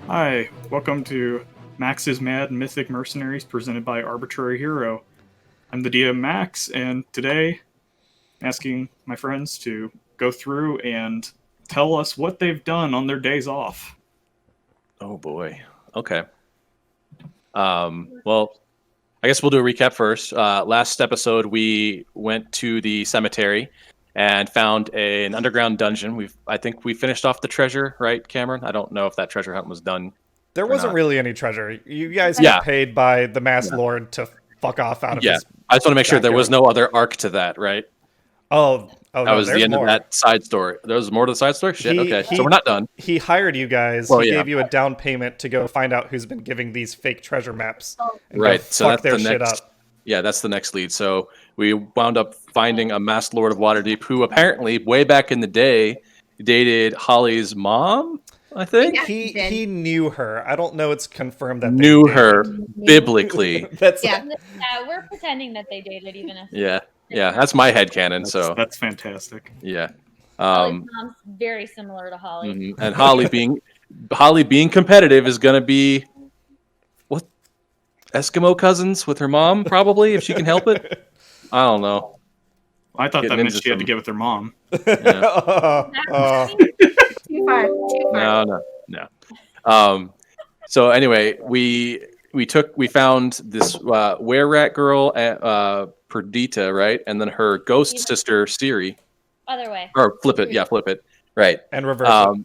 Hi, welcome to Max's Mad Mythic Mercenaries presented by Arbitrary Hero. I'm the DM Max, and today I'm asking my friends to go through and tell us what they've done on their days off. Oh boy. Okay. Well, I guess we'll do a recap first. Last episode, we went to the cemetery and found an underground dungeon. I think we finished off the treasure, right, Cameron? I don't know if that treasure hunt was done There or wasn't not. really any treasure. You guys Yeah. got paid by the masked Yeah. lord to fuck off out of Yeah. his. I just want to make sure there was backyard. no other arc to that, right? Oh, That no, was there's the end more. of that side story. There was more to the side story? Shit, okay. So we're not done. He hired you guys. Well, he yeah. gave you a down payment to go find out who's been giving these fake treasure maps. And Right. Go So fuck that's their the shit next. up. Yeah, that's the next lead. So we wound up finding a masked lord of Waterdeep who apparently, way back in the day, dated Holly's mom. I think Yeah. He knew her. I don't know. It's confirmed that knew they her dated. biblically. That's Yeah. Yeah, we're pretending that they dated even if Yeah, that's my headcanon. So That's fantastic. yeah, Holly's mom's very similar to Holly. and Holly being competitive is gonna be what Eskimo cousins with her mom probably if she can help it. I don't know. I thought that Getting meant into she had to some- get with her mom. Too far. No. So anyway, we found this were rat girl, Perdita, right, and then her ghost Yeah. sister Cherie, Other way. or flip it, right. and reverse.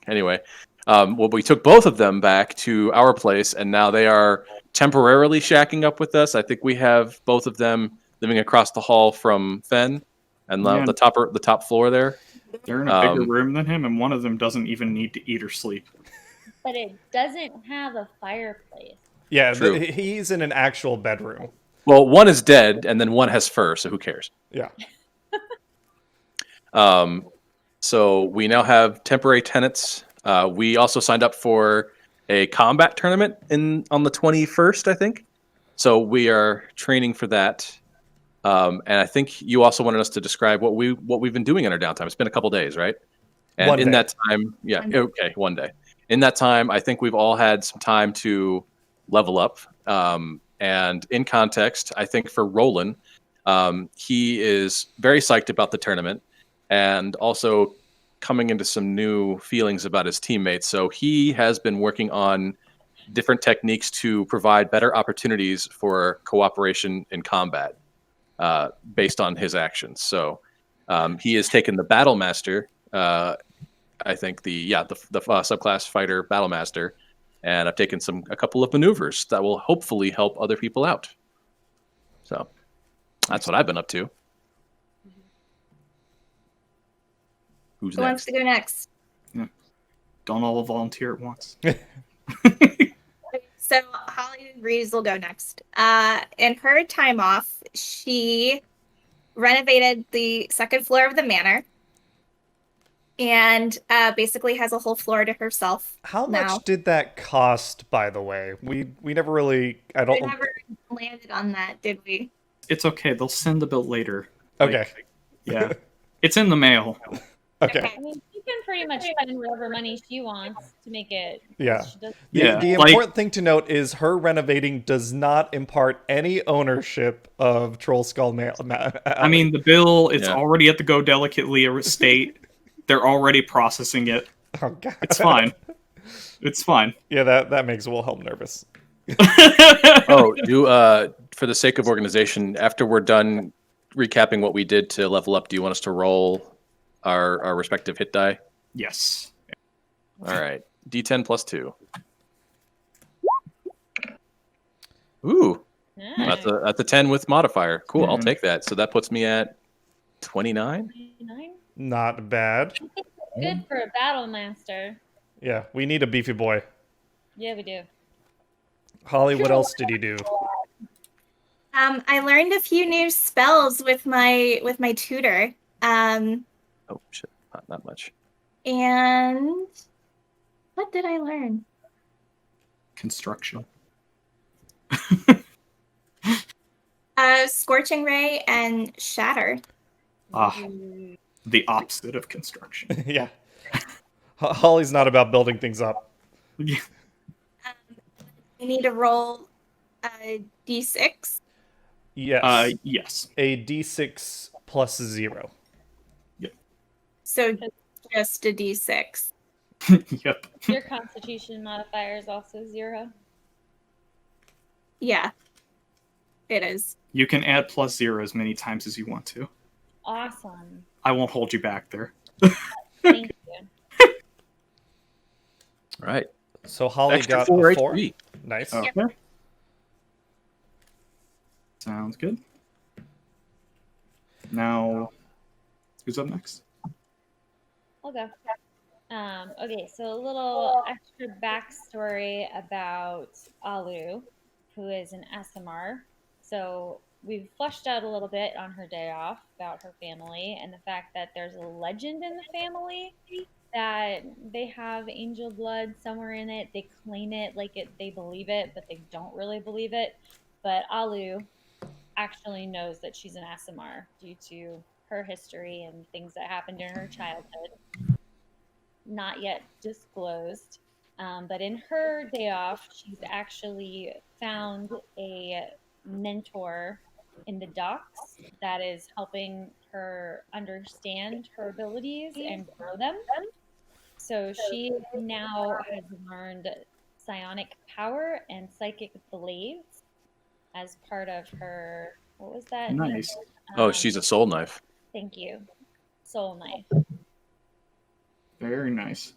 Anyway, well, we took both of them back to our place, and now they are temporarily shacking up with us. I think we have both of them living across the hall from Fen, and Yeah. the top floor there. They're in a bigger room than him, and one of them doesn't even need to eat or sleep. But it doesn't have a fireplace. Yeah, True. He's in an actual bedroom. Well, one is dead, and then one has fur, so who cares? Yeah. So we now have temporary tenants. We also signed up for a combat tournament on the 21st, I think. So we are training for that. And I think you also wanted us to describe what we've been doing in our downtime. It's been a couple days, right? And One in day. that time, yeah, okay, one day. In that time, I think we've all had some time to level up. And in context, I think for Rolan, he is very psyched about the tournament and also coming into some new feelings about his teammates. So he has been working on different techniques to provide better opportunities for cooperation in combat based on his actions. So he has taken the Battle Master, I think the subclass fighter Battle Master, and I've taken a couple of maneuvers that will hopefully help other people out. So that's what I've been up to. Who's Who wants next? to go next? Don't all volunteer at once. So Holly agrees will go next. In her time off, she renovated the second floor of the manor and basically has a whole floor to herself. How now. much did that cost, by the way? We never really. I We don't. never landed on that, did we? It's okay. They'll send the bill later. Okay. Yeah. It's in the mail. Okay. I mean, she can pretty much spend whatever money she wants to make it. Yeah. She does- Yeah, The like- important thing to note is her renovating does not impart any ownership of Troll Skull I mean, the bill, it's Yeah. already at the Go Delicately estate. They're already processing it. oh god, It's fine. It's fine. Yeah, that makes Wilhelm nervous. For the sake of organization, after we're done recapping what we did to level up, do you want us to roll our respective hit die? Yes. All right, D10 plus 2. Ooh, Nice. that's a 10 with modifier. Cool, I'll Mhm. take that. So that puts me at 29. 29? Not bad. Good for a battle master. Yeah, we need a beefy boy. Yeah, we do. Holly, what else did you do? I learned a few new spells with my tutor. Oh shit, not much. And what did I learn? Construction. Scorching Ray and Shatter. Ah, the opposite of construction. Yeah. Holly's not about building things up. Yeah. I need to roll a d6. Yes. Yes. A d6 plus 0. So just a d6. Yep. Your constitution modifier is also 0. Yeah, it is. You can add +0 as many times as you want to. Awesome. I won't hold you back there. Thank you. All right. So Holly Extra got 4 a 4. HP. Nice. Okay. Sounds good. Now, who's up next? I'll go. Okay, so a little extra backstory about Alu, who is an SMR. So we've fleshed out a little bit on her day off about her family and the fact that there's a legend in the family that they have angel blood somewhere in it. They claim it like they believe it, but they don't really believe it. But Alu actually knows that she's an SMR due to her history and things that happened in her childhood. Not yet disclosed. But in her day off, she's actually found a mentor in the docks that is helping her understand her abilities and grow them. So she now has learned psionic power and psychic blades as part of her. What was that? Nice. Oh, she's a soul knife. Thank you. Soul knife. Very nice.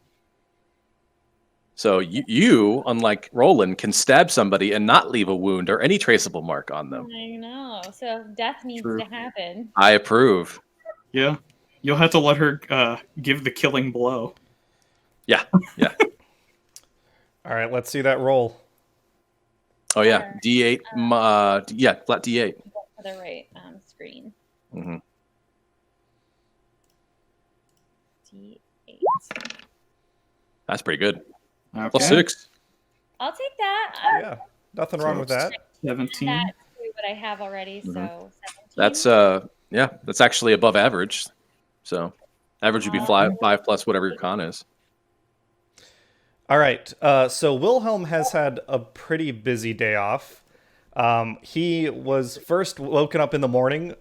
So you, unlike Rolan, can stab somebody and not leave a wound or any traceable mark on them. I know. So death needs True. to happen. I approve. Yeah. You'll have to let her give the killing blow. Yeah. Yeah. All right, let's see that roll. Oh yeah. D8. Yeah, flat D8. For the right screen. hmm D8. That's pretty good. Okay. Plus 6. I'll take that. Yeah, nothing wrong with that. 17. That's what I have already. So 17. That's yeah, that's actually above average. So average would be 5 plus whatever your con is. All right, so Wilhelm has had a pretty busy day off. He was first woken up in the morning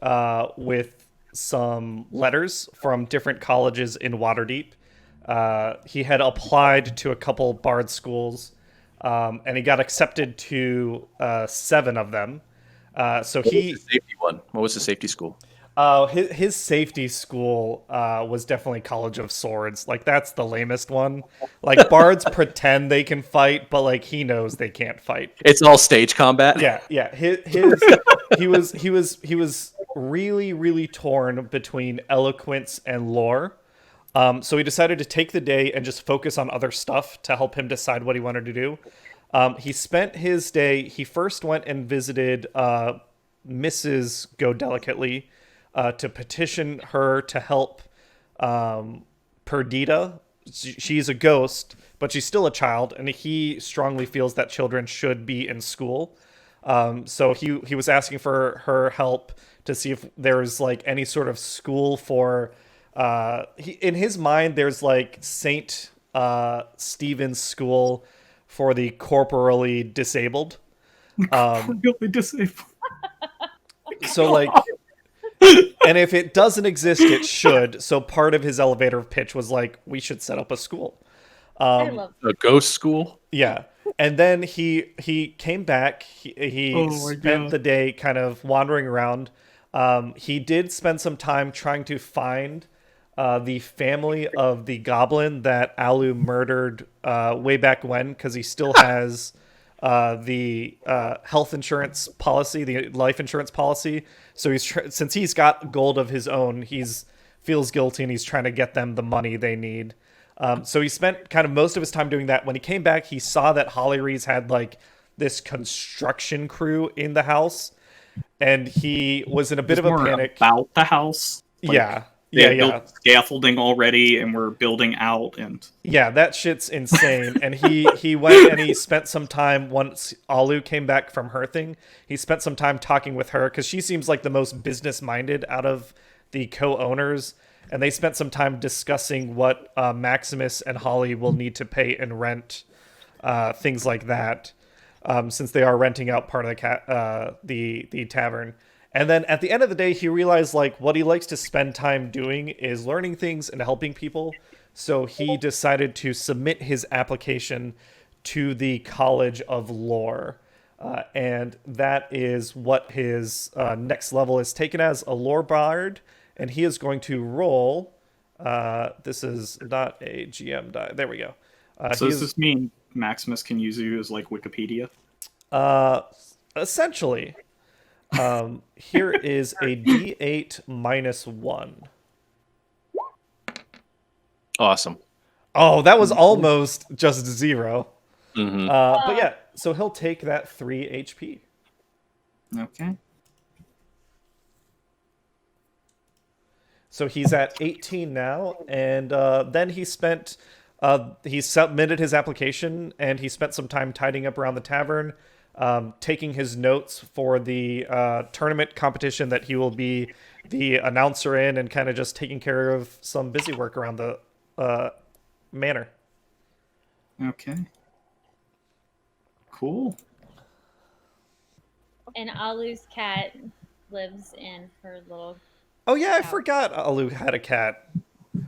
with some letters from different colleges in Waterdeep. He had applied to a couple bard schools, and he got accepted to 7 of them. So he The safety one. What was the safety school? his safety school was definitely College of Swords. Like, that's the lamest one. Like, bards pretend they can fight, but like he knows they can't fight. It's all stage combat. Yeah. He was really torn between eloquence and lore. So he decided to take the day and just focus on other stuff to help him decide what he wanted to do. He spent his day. He first went and visited Mrs. Go Delicately to petition her to help Perdita. She's a ghost, but she's still a child, and he strongly feels that children should be in school. So he was asking for her help to see if there's like any sort of school for. In his mind, there's like Saint Stephen's School for the corporally disabled. Really disabled. So like. And if it doesn't exist, it should. So part of his elevator pitch was like, we should set up a school. I love A ghost school. Yeah. And then he came back. He Oh my spent God. the day kind of wandering around. He did spend some time trying to find the family of the goblin that Alu murdered way back when, because he still has the health insurance policy, the life insurance policy. So since he's got gold of his own, feels guilty and he's trying to get them the money they need. So he spent kind of most of his time doing that. When he came back, he saw that Hollyiries had like this construction crew in the house, and he was in a bit of a More panic. about the house. Like, Yeah. they had Yeah. built scaffolding already, and we're building out. And Yeah, that shit's insane. And he went and he spent some time once Alu came back from her thing. He spent some time talking with her because she seems like the most business minded out of the co-owners. and they spent some time discussing what Maximus and Holly will need to pay in rent, things like that, since they are renting out part of the tavern. And then at the end of the day, he realized like what he likes to spend time doing is learning things and helping people. So he decided to submit his application to the College of Lore. And that is what his next level is taken as, a lore bard. And he is going to roll. This is not a GM die. There we go. So does this mean Maximus can use you as like Wikipedia? Essentially. Here is a D8 -1. Awesome. Oh, that was almost just 0. Mm-hmm. But yeah, so he'll take that 3 HP. Okay. So he's at 18 now, and then he submitted his application, and he spent some time tidying up around the tavern, taking his notes for the tournament competition that he will be the announcer in, and kind of just taking care of some busy work around the manor. Okay. Cool. And Alu's cat lives in her little. Oh yeah, I forgot Alu had a cat.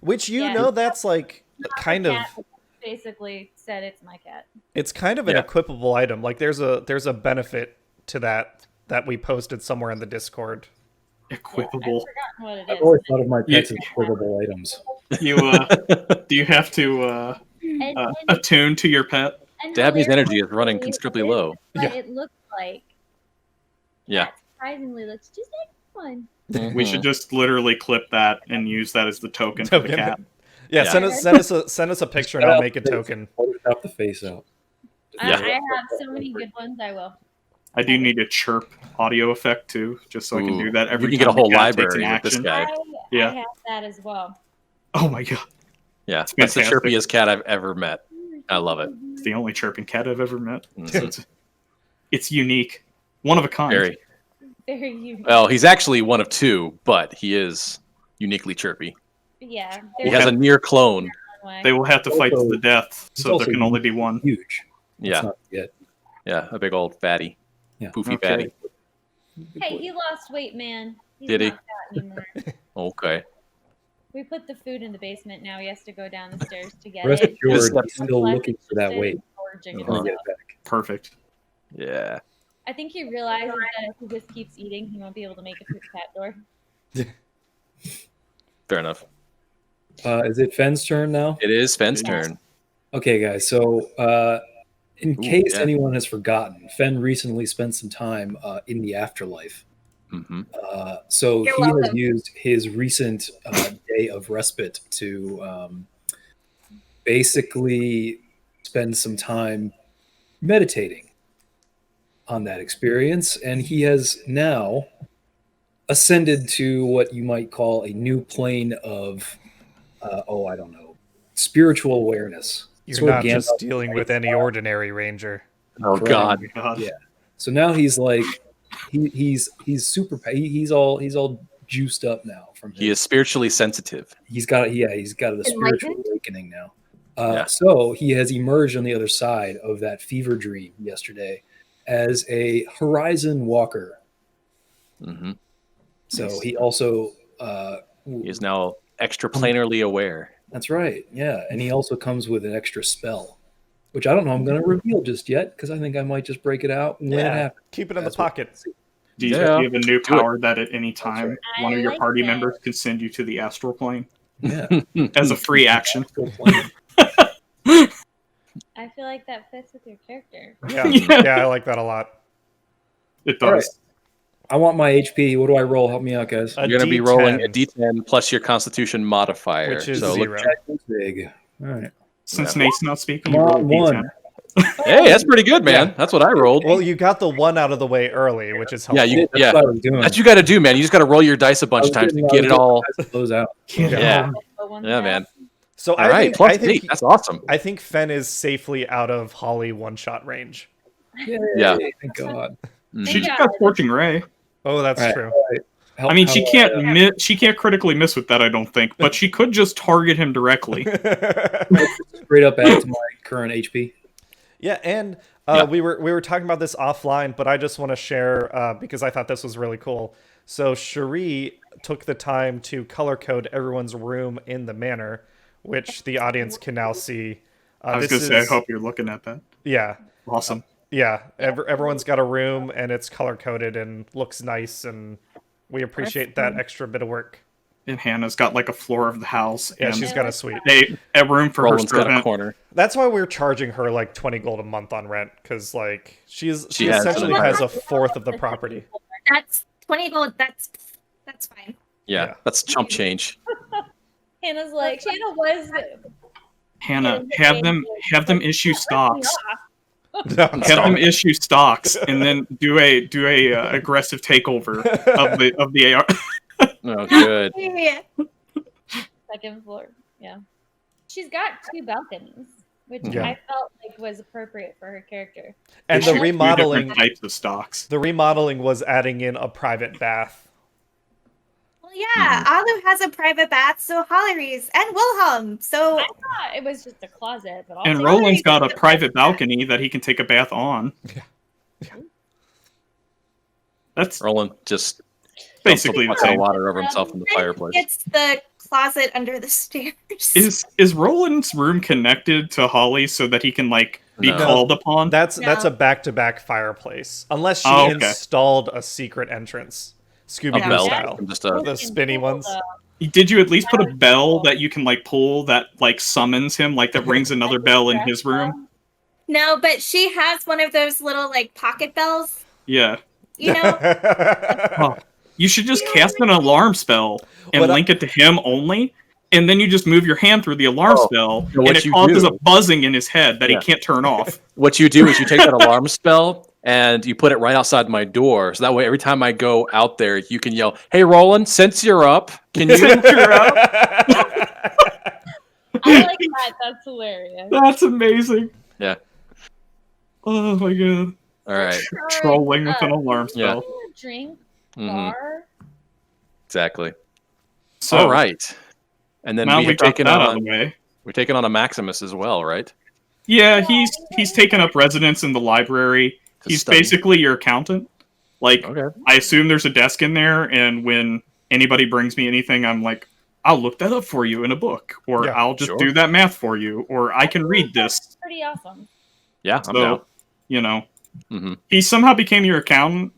Which that's like kind of cat basically said it's my cat. It's kind of an equipable item. Like there's a benefit to that we posted somewhere in the Discord. Equipable. I've always thought of my pets as equipable items. You do you have to attune to your pet? Dabney's energy is running considerably low. But it looks like. Yeah. That surprisingly looks just like one. We should just literally clip that and use that as the token for the cat. Yeah, Yeah. send us a picture and I'll make a token. Photoshop the face out. I Yeah. have so many good ones. I will. I do need a chirp audio effect too, just so I can do that every you time can get a whole the cat takes an library with this action. guy. Yeah. I have that as well. Oh my god, Yeah, that's the fantastic. chirpiest cat I've ever met. I love it. it's the only chirping cat I've ever met. Mhm. So it's unique, one of a kind. Very. Very unique. Well, he's actually one of 2, but he is uniquely chirpy. Yeah. He has a near clone. They will have to fight to Also- the death, He's so there also can only be one. Huge. Yeah, Let's not forget. yeah, a big old fatty, Yeah. poofy Okay. fatty. Hey, he lost weight, man. He's Did he? not fat anymore. Okay. We put the food in the basement now. He has to go down the stairs to get Rest it. assured, Just- he's still looking for that weight. Gorging He's gonna get himself. it back. Perfect. Yeah. I think he realizes that if he just keeps eating, he won't be able to make it through the cat door. Fair enough. Is it Fenn's turn now? It is Fenn's turn. Okay, guys. So, in case yeah. anyone has forgotten, Fenn recently spent some time in the afterlife. Mm-hmm. So You're he has welcome. used his recent day of respite to basically spend some time meditating on that experience, and he has now ascended to what you might call a new plane of, I don't know, spiritual awareness. You're Sort of not just Gandalf dealing type with any style. ordinary ranger. Oh Correct. God. God. Yeah. So now he's like, he's super. He's all juiced up now from. He is spiritually sensitive. He's got a spiritual Enlightened? awakening now. Yeah. So he has emerged on the other side of that fever dream yesterday as a horizon walker. Mm-hmm. So he also He is now extraplanarly aware. that's right, yeah, and he also comes with an extra spell, which I don't know I'm going to reveal just yet because I think I might just break it out when it happens. Keep it in the That's what- pocket. Do you Yeah. have a new Do it. power that at any time I one of your like party that. members can send you to the astral plane Yeah, as a free action? Still playing. I feel like that fits with your character. Yeah, Yeah. yeah, I like that a lot. It All right. does. I want my HP. What do I roll? Help me out, guys. A You're going to be D10, rolling a D10 plus your Constitution modifier. which is so 0. Big. All right. Since Nate's not speaking, Come you roll a on, D10. one. Hey, that's pretty good, man. Yeah. That's what I rolled. Well, you got the 1 out of the way early, which is Yeah, helpful. That's what I was doing. That's what you got to do, man. You just got to roll your dice a bunch of times to get it all. Close out. Yeah. But one Yeah, man. So All right, plus 8. That's awesome. I think Fenn is safely out of Holly one-shot range. Yeah. Thank God. She just got Scorching Ray. Oh, that's All right. true. I mean, she can't critically miss with that, I don't think, but she could just target him directly. straight up add to my current HP. Yeah, and we were talking about this offline, but I just want to share because I thought this was really cool. So Cherie took the time to color code everyone's room in the manor, which the audience can now see. I was going to say, I hope you're looking at that. Yeah. Awesome. Yeah, everyone's got a room, and it's color coded and looks nice, and we appreciate that extra bit of work. And Hannah's got like a floor of the house. Yeah, and she's got a suite. a room for Roland's her got a servant. corner. That's why we're charging her like 20 gold a month on rent, because like she has essentially it. has a fourth of the property. That's 20 gold. That's fine. Yeah, that's chump change. Hannah's like, Hannah, have them issue stocks. No. Have them issue stocks, and then do a aggressive takeover of the AR. Oh, good. Yeah. second floor. Yeah. She's got 2 balconies, which Yeah. I felt like was appropriate for her character. And There's the two remodeling, different types of stocks. the remodeling was adding in a private bath. Well, yeah, Alu has a private bath, so Hollyiries and Wilhelm. So I thought it was just a closet, but And also Roland's got a private balcony that he can take a bath on. That's Roland just basically the puts of same. water over himself in the fireplace. It's the closet under the stairs. Is Roland's room connected to Holly so that he can like be No. called upon? That's No. a back-to-back fireplace, unless she Oh, okay. installed a secret entrance, A Scooby-Doo bell, style. just The spinny ones. Did you at least put a bell that you can like pull that like summons him, like that rings another bell in his room? No, but she has one of those little like pocket bells. Yeah. You know, Oh, you should just cast an alarm spell and What I- link it to him only, and then you just move your hand through the alarm Oh, spell, so what and it you causes do- a buzzing in his head that Yeah. he can't turn off. What you do is you take that alarm spell and you put it right outside my door. So that way, every time I go out there, you can yell, "Hey, Roland, since you're up, can you?" Since you're up. I like that. That's hilarious. That's amazing. Yeah. Oh my god. All right. Trolling with an alarm Yeah. spell. Drink Mhm. bar. Exactly. So All right. And then now we we have got taken that out of on the way. we're taking on a Maximus as well, right? Yeah, he's taken up residence in the library. To He's study. basically your accountant. Like, Okay. I assume there's a desk in there, and when anybody brings me anything, I'm like, I'll look that up for you in a book, or Yeah, I'll just sure. do that math for you, or I can read this. That's pretty awesome. Yeah, I'm down. So, you know, hmm he somehow became your accountant.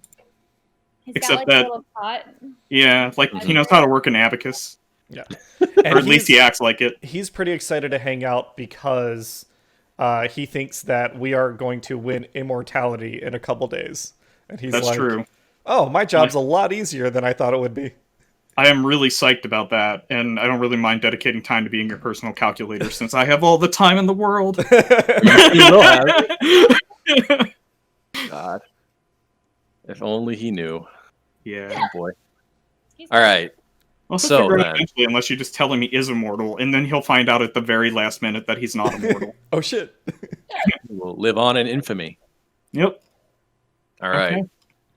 He's Except got like that- a little pot. Yeah, like he knows how to work an abacus, Yeah. or at least he acts like it. He's pretty excited to hang out because he thinks that we are going to win immortality in a couple days. And he's That's like, true. "Oh, my job's a lot easier than I thought it would be." I am really psyched about that, and I don't really mind dedicating time to being your personal calculator since I have all the time in the world. You will have. God. If only he knew. Yeah. Oh boy. He's All right. I'll So figure it out then- eventually, unless you just tell him he is immortal, and then he'll find out at the very last minute that he's not immortal. Oh shit. We'll live on in infamy. Yep. All right. Okay.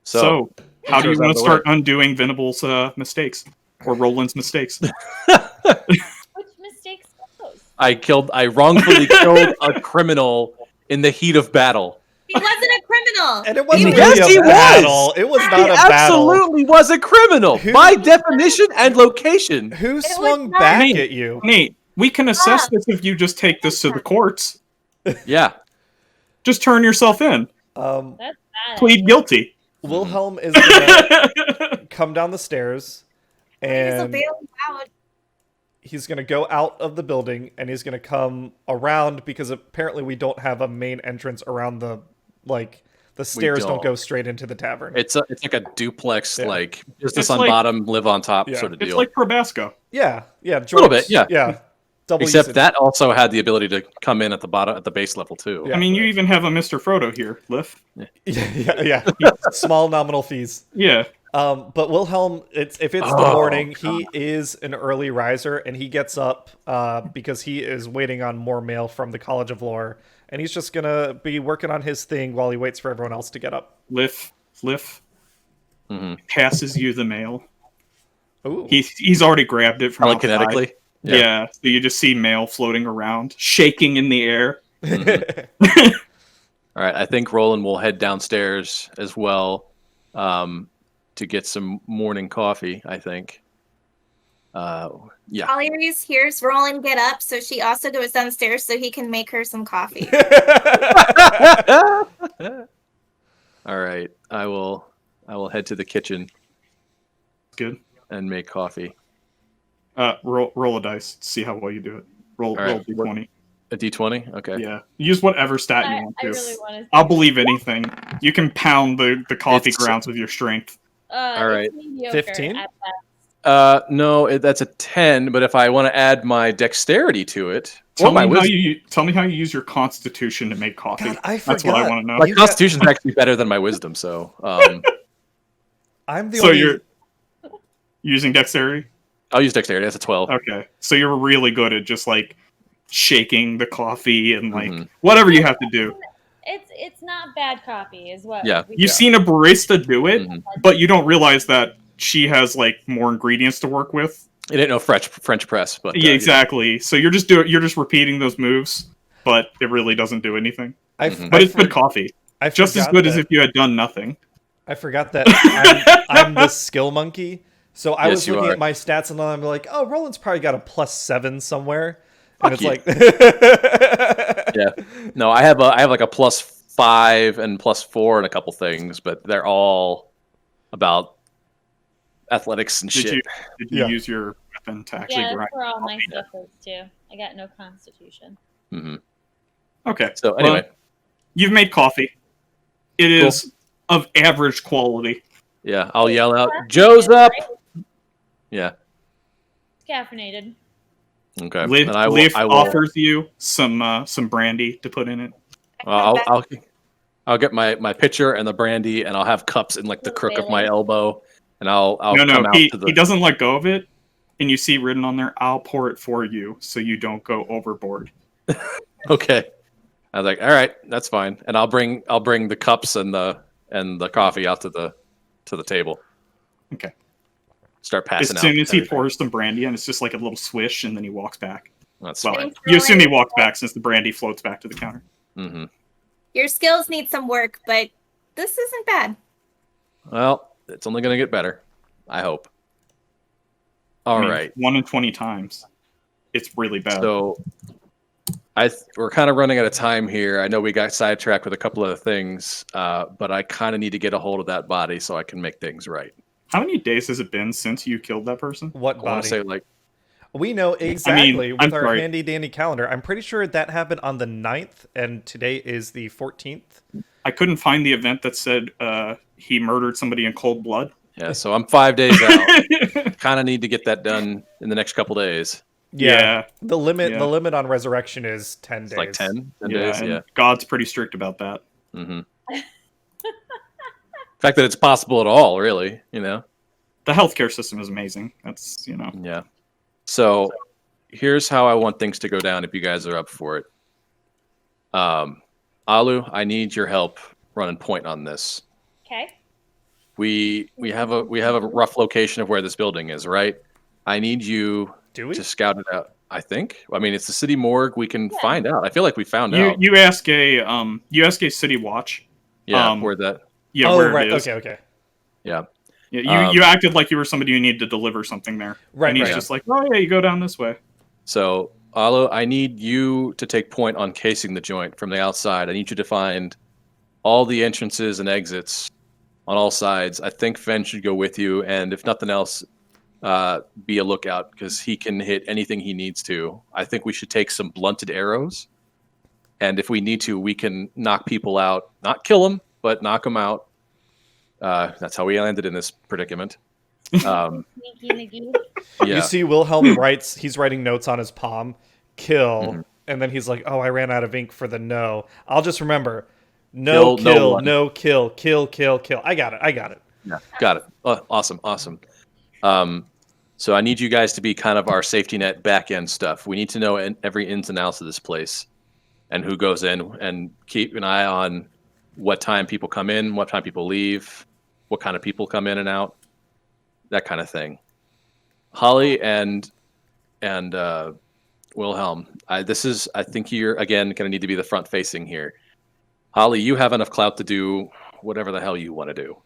So, So, how do you Intro's out want of to the start undoing Venable's mistakes? Or Roland's mistakes? Which mistakes were those? I wrongfully killed a criminal in the heat of battle. he wasn't a criminal. And it wasn't Yes, really he a was! battle. It was not He a battle. absolutely was a criminal Who- by definition and location. Who was swung not- back Nate. at you? Nate, we can assess this if you just take this to the courts. Yeah. Just turn yourself in. Um, That's bad. Plead guilty. Wilhelm is gonna come down the stairs, He's a and bail out. he's gonna go out of the building, and he's gonna come around because apparently we don't have a main entrance around the the stairs don't don't. go straight into the tavern. It's like a duplex, Yeah. like business It's on like- bottom, live on top Yeah. sort of It's deal. like Probasco. Yeah, a little bit, Jorts. yeah. Double Except usage. that also had the ability to come in at the bottom, at the base level too. Yeah. I mean, you even have a Mr. Frodo here, Liff. yeah. Small nominal fees. Yeah. But Wilhelm, if it's the Oh, morning, he is an early riser, and he gets up because he is waiting on more mail from the College of Lore, and he's just gonna be working on his thing while he waits for everyone else to get up. Liff Mhm. passes you the mail. Ooh. He's already grabbed it from outside. Telekinetically. Yeah. So you just see mail floating around, shaking in the air. All right, I think Roland will head downstairs as well to get some morning coffee, I think. Yeah. Hollyiries hears Roland get up, so she also goes downstairs so he can make her some coffee. All right, I will head to the kitchen Good. and make coffee. Roll a dice. See how well you do it. Roll All right. d20. A D20? Okay. Yeah. Use whatever stat you want I to. really want to. I'll believe anything. You can pound the coffee It's- grounds with your strength. All right. 15? No, that's a 10. But if I want to add my dexterity to it, Tell or my me, wisdom, tell me how you use your constitution to make coffee. God, I That's what I forgot. want to know. my You constitution is actually better than my wisdom. So, I'm the So only. you're using dexterity? I'll use dexterity. That's a 12. Okay. So you're really good at just like shaking the coffee and like Mhm. whatever you have to do. It's not bad coffee, is what. Yeah. we You've do. seen a barista do it, Mhm. but you don't realize that she has like more ingredients to work with. I didn't know French press, but Yeah, exactly. So you're just repeating those moves, but it really doesn't do anything. But it's good coffee. I Just as forgot good as that- if you had done nothing. I forgot that I'm the skill monkey. So I Yes, was you looking are. at my stats and I'm like, oh, Roland's probably got a +7 somewhere. And Fuck it's like, Yeah. No, I have like a +5 and +4 and a couple things, but they're all about athletics and Did shit. you Yeah. use your weapon to actually Yeah, that's grind? where all my coffee? stuff is too. I got no constitution. Hmm. Okay. So anyway, Well, you've made coffee. It is of average quality. yeah, I'll yell out, "Joe's up!" Yeah. It's caffeinated. Okay. Liv, And I will. Liv I will. offers you some brandy to put in it. I'll get my pitcher and the brandy, and I'll have cups in like the crook of my elbow, and I'll No, come out he to the. he doesn't let go of it, and you see written on there, "I'll pour it for you, so you don't go overboard." Okay. I was like, all right, that's fine, and I'll bring the cups and the coffee out to the table. Okay. Start passing As out. soon as he everything. pours some brandy, and it's just like a little swish, and then he walks back. That's Well, fine. Thanks, you assume he Roland. walks back since the brandy floats back to the counter. Hmm. Your skills need some work, but this isn't bad. Well, it's only gonna get better. I hope. All right. 1 in 20 times. It's really bad. So we're kind of running out of time here. I know we got sidetracked with a couple of things, but I kind of need to get a hold of that body so I can make things right. How many days has it been since you killed that person? what I want to body? say like We know exactly I'm with our sorry. handy dandy calendar. I'm pretty sure that happened on the 9th, and today is the 14th. I couldn't find the event that said he murdered somebody in cold blood. yeah. So I'm 5 days out. Kind of need to get that done in the next couple days. Yeah. The limit Yeah. the limit on resurrection is 10 days. It's like 10 Yeah, days. and Yeah. God's pretty strict about that. Hmm. The fact that it's possible at all, really, you know. The healthcare system is amazing. That's, Yeah. So here's how I want things to go down if you guys are up for it. Alu, I need your help running point on this. Okay. We have a rough location of where this building is, right? I need you Do we? to scout it out. I think. I mean, it's the city morgue. We can Yeah. find out. I feel like we found out. you ask a city watch. Yeah, um, where that. Yeah, oh, where right. it is. Okay. Yeah. Yeah, you acted like you were somebody who needed to deliver something there. Right, And he's right. just like, oh yeah, you go down this way. So, Alu, I need you to take point on casing the joint from the outside. I need you to find all the entrances and exits on all sides. I think Fen should go with you, and if nothing else, be a lookout because he can hit anything he needs to. I think we should take some blunted arrows, and if we need to, we can knock people out. Not kill them, but knock them out. That's how we landed in this predicament. Sneaky Nicky. Yeah. You see Wilhelm he's writing notes on his palm, kill, Mhm. and then he's like, oh, I ran out of ink for the no. I'll just remember, no, Kill no kill, one. no, kill, kill, kill, kill. I got it. Yeah, got it. Awesome. So I need you guys to be kind of our safety net back end stuff. We need to know every ins and outs of this place and who goes in, and keep an eye on what time people come in, what time people leave, what kind of people come in and out, that kind of thing. Holly and Wilhelm, I think you're again going to need to be the front facing here. Holly, you have enough clout to do whatever the hell you want to do.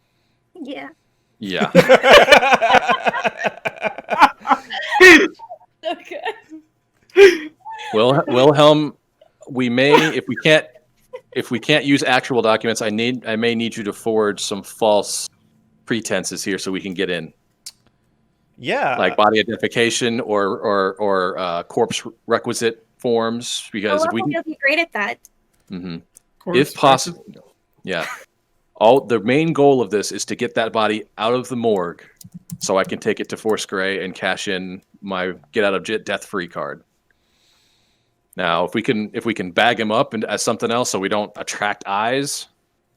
Yeah. Yeah. Okay. Wilhelm, we may, if we can't use actual documents, I may need you to forge some false pretenses here so we can get in, Yeah. like body identification or corpse requisite forms, because if we You'll be great at that. Mhm. Course, if possible, yeah. The main goal of this is to get that body out of the morgue, so I can take it to Force Grey and cash in my get out of death free card. Now, if we can bag him up as something else, so we don't attract eyes,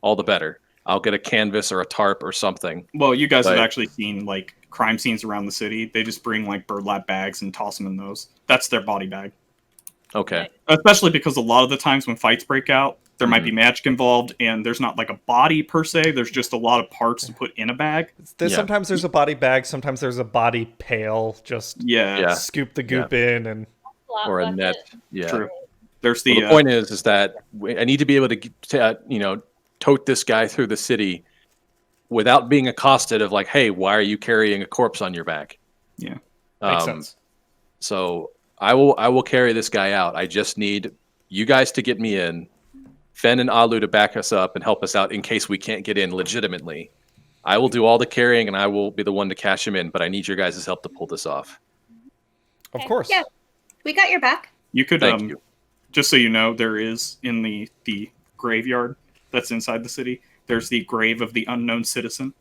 all the better. I'll get a canvas or a tarp or something. Well, you guys have actually seen like crime scenes around the city. They just bring like burlap bags and toss them in those. That's their body bag. Okay. Especially because a lot of the times when fights break out, there might be magic involved, and there's not like a body per se. There's just a lot of parts to put in a bag. Sometimes there's a body bag. Sometimes there's a body pail. Just scoop the goop in and or a net. Yeah. True. There's the point is that I need to be able to tote this guy through the city without being accosted of like, hey, why are you carrying a corpse on your back? Yeah. Makes sense. So I will carry this guy out. I just need you guys to get me in, Fen and Alu to back us up and help us out in case we can't get in legitimately. I will do all the carrying and I will be the one to cash him in, but I need your guys' help to pull this off. Of course. Yeah, we got your back. You could, Thank you. Just so you know, there is in the graveyard that's inside the city, there's the grave of the unknown citizen.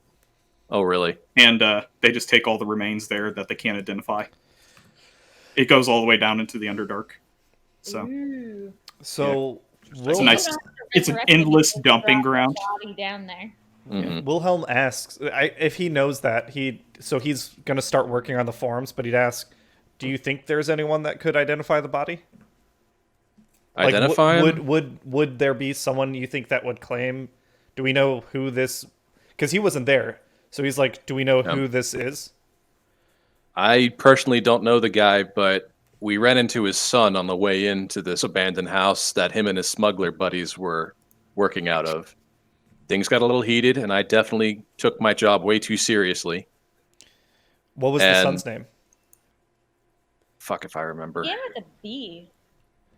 Oh, really? And they just take all the remains there that they can't identify. It goes all the way down into the Underdark. So, it's a nice. It's an endless dumping ground. Body down there. Mm-hmm. Wilhelm asks if he knows that he's going to start working on the forms, but he'd ask, "Do you think there's anyone that could identify the body? Identify him? Would there be someone you think that would claim? Do we know who this? Because he wasn't there, so he's like, do we know who this is? I personally don't know the guy, but we ran into his son on the way into this abandoned house that him and his smuggler buddies were working out of. Things got a little heated, and I definitely took my job way too seriously. What was the son's name? Fuck if I remember. Yeah, with a B.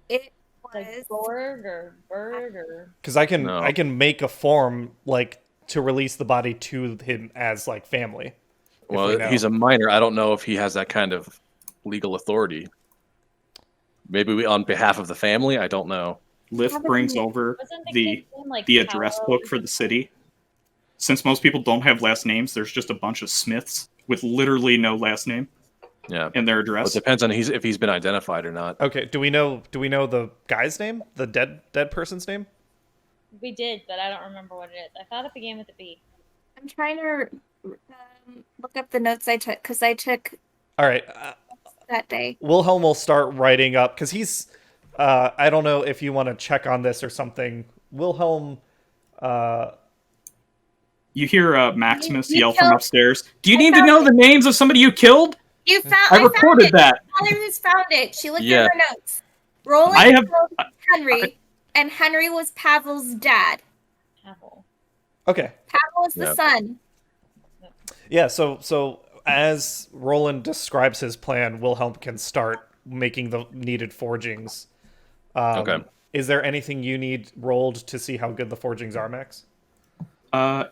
It was like Borg or Berg or. Because I can make a form like to release the body to him as like family. Well, he's a minor. I don't know if he has that kind of legal authority. Maybe on behalf of the family. I don't know. Lift brings over the address book for the city. Since most people don't have last names, there's just a bunch of Smiths with literally no last name. Yeah, and their address. Well, it depends on if he's been identified or not. Okay, do we know the guy's name, the dead person's name? We did, but I don't remember what it is. I thought it began with a B. I'm trying to look up the notes I took because I took. All right. That day. Wilhelm will start writing up because he's. I don't know if you want to check on this or something. Wilhelm. You hear Maximus yell from upstairs. Do you need to know the names of somebody you killed? You found. I recorded that. Heather's found it. She looked at her notes. Rolan killed Henry, and Henry was Pavel's dad. Pavel. Okay. Pavel is the son. Yeah. So as Roland describes his plan, Wilhelm can start making the needed forgings. Okay. Is there anything you need rolled to see how good the forgings are, Max?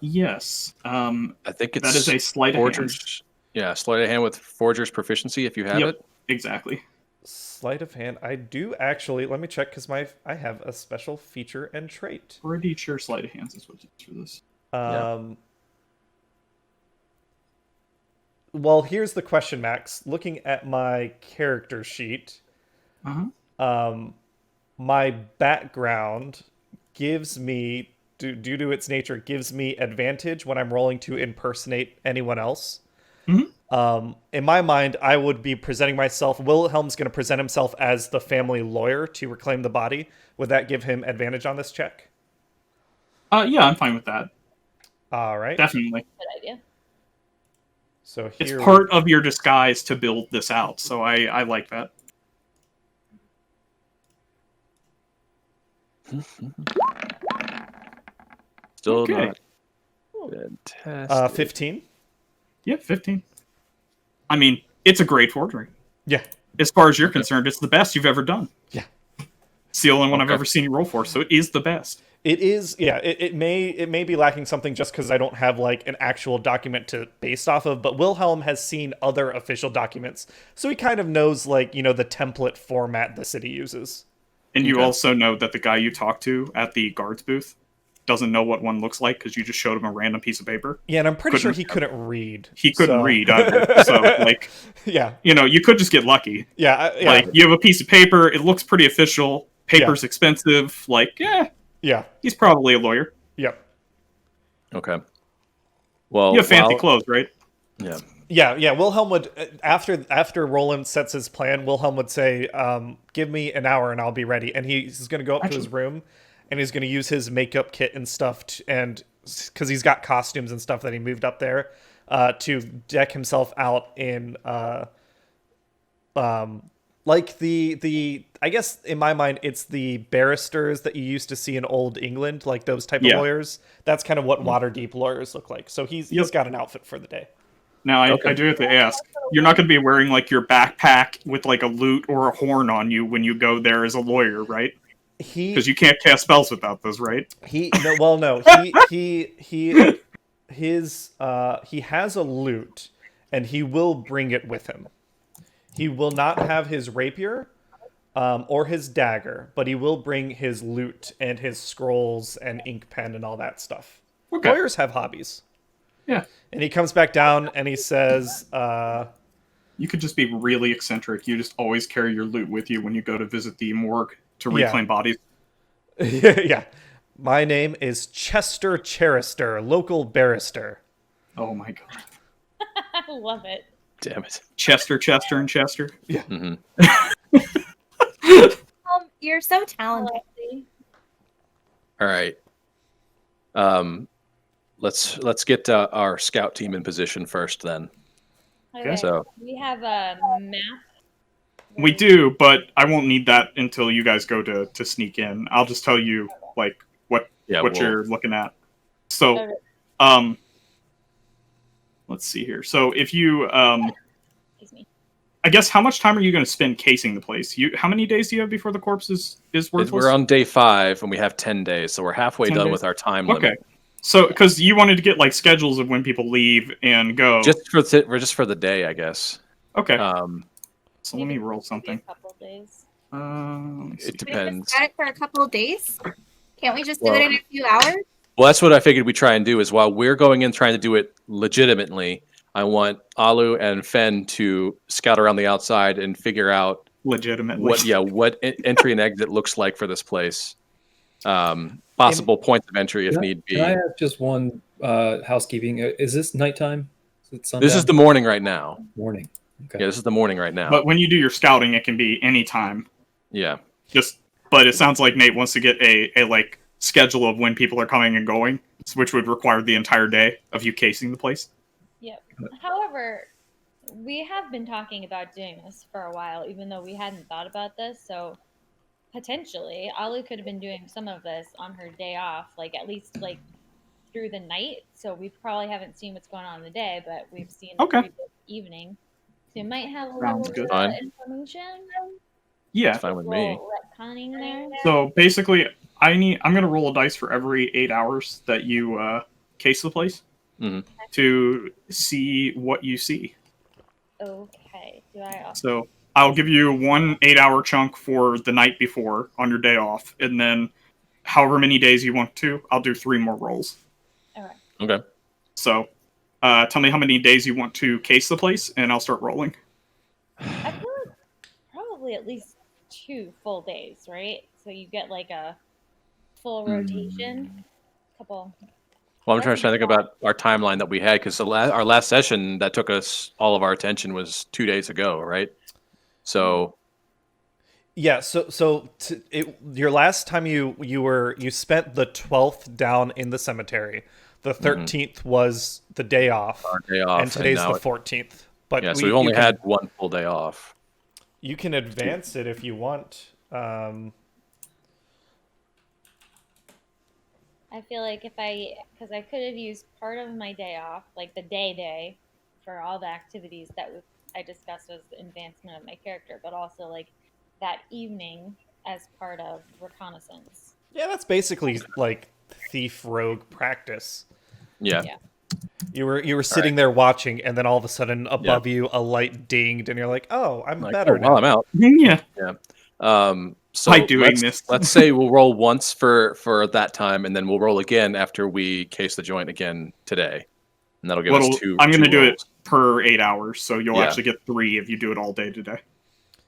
Yes. I think that is a sleight of hand. Yeah, sleight of hand with forger's proficiency if you have it. Exactly. Sleight of hand. I do actually. Let me check because I have a special feature and trait. Pretty sure sleight of hands is what it's for this. Well, here's the question, Max. Looking at my character sheet, my background gives me, due to its nature, gives me advantage when I'm rolling to impersonate anyone else. In my mind, I would be presenting myself. Wilhelm's going to present himself as the family lawyer to reclaim the body. Would that give him advantage on this check? Yeah, I'm fine with that. All right. Definitely. Good idea. So It's here part of your disguise to build this out, so I like that. Still Okay. not fantastic. 15. Yeah, 15. I mean, it's a great forgery. Yeah. As far as you're concerned, it's the best you've ever done. Yeah. It's the only one I've Okay. ever seen you roll for, so it is the best. It is, yeah. It may be lacking something just because I don't have like an actual document to base off of. But Wilhelm has seen other official documents, so he kind of knows like the template format the city uses. And you Okay. also know that the guy you talked to at the guards booth doesn't know what one looks like because you just showed him a random piece of paper. Yeah, and I'm pretty sure Couldn't- he couldn't read. He couldn't so- read either. So, like, Yeah, you could just get lucky. yeah, yeah, Like, you have a piece of paper, it looks pretty official, paper's expensive, like, yeah, he's probably a lawyer. yep. Okay. Well, You have fancy while- clothes, right? Yeah. Yeah. Wilhelm would after Roland sets his plan. Wilhelm would say, "Give me an hour and I'll be ready." And he's going to go up to his room, and he's going to use his makeup kit and stuff, and because he's got costumes and stuff that he moved up there, to deck himself out in, like the I guess in my mind it's the barristers that you used to see in old England, like those type of Yeah. lawyers. That's kind of what Waterdeep lawyers look like. So he's got an outfit for the day. Now, I Okay. do have to ask, you're not going to be wearing, like, your backpack with, like, a lute or a horn on you when you go there as a lawyer, right? He Because you can't cast spells without those, right? He has a lute, and he will bring it with him. He will not have his rapier, or his dagger, but he will bring his lute and his scrolls and ink pen and all that stuff. Okay. Lawyers have hobbies. Yeah. And he comes back down and he says, You could just be really eccentric. You just always carry your loot with you when you go to visit the morgue to Yeah. reclaim bodies. yeah, my name is Chester Cherister, local barrister. Oh my god. I love it. Damn it. Chester, and Chester. hmm You're so talented. Alexi. All right. Let's get our scout team in position first, then. Okay, So we have a map. We do, but I won't need that until you guys go to sneak in. I'll just tell you like what we'll- you're looking at. So, Okay. let's see here. So if you Excuse me. I guess how much time are you going to spend casing the place? How many days do you have before the corpse is worthless? we're on day 5, and we have 10 days, so we're halfway 10 done days? with our time Okay. limit. So because you wanted to get like schedules of when people leave and go. Just for the day, I guess. Okay. So let me Maybe roll something. A couple days. Let me see. It Can we depends. just set it for a couple of days? Can't we just do Well- it in a few hours? Well, that's what I figured we'd try and do. Is while we're going in trying to do it legitimately, I want Alu and Fen to scout around the outside and figure out Legitimately. what entry and exit looks like for this place. Possible points of entry if need be. Can I have just one housekeeping? Is this nighttime? Is it sundown? This is the morning right now. morning. Okay. Yeah, this is the morning right now. But when you do your scouting, it can be any time. Yeah. But it sounds like Nate wants to get a like schedule of when people are coming and going, which would require the entire day of you casing the place. Yep. However, we have been talking about doing this for a while, even though we hadn't thought about this. So potentially, Alu could have been doing some of this on her day off, like at least like through the night. So we probably haven't seen what's going on in the day, but we've seen the Okay. previous evening. So you might have a Sounds little good. bit Fine. of information. Yeah. It's fine with me. Little retconning there. So basically, I'm going to roll a dice for every 8 hours that you case the place Mhm. to see what you see. Okay. Do I also? So I'll give you 1 8-hour chunk for the night before on your day off, and then however many days you want to, I'll do 3 more rolls. All right. Okay. So tell me how many days you want to case the place, and I'll start rolling. I feel like probably at least 2 full days, right? So you get like a full rotation. Couple. Well, I'm trying to think about our timeline that we had because our last session that took us all of our attention was 2 days ago, right? So Yeah, your last time you spent the 12th down in the cemetery. The 13th was the day off, Our day off, and today's now the 14th. But so we've only had one full day off. You can advance it if you want. I feel like because I could have used part of my day off, like the day, for all the activities that I discussed as the advancement of my character, but also like that evening as part of reconnaissance. Yeah, that's basically like thief rogue practice. Yeah. You were sitting there watching, and then all of a sudden above you a light dinged, and you're like, "Oh, I'm better now." Well, I'm out. Yeah. So By doing this. let's say we'll roll once for that time, and then we'll roll again after we case the joint again today, and that'll give us two. I'm going to do rolls. it per 8 hours, so you'll actually get 3 if you do it all day today.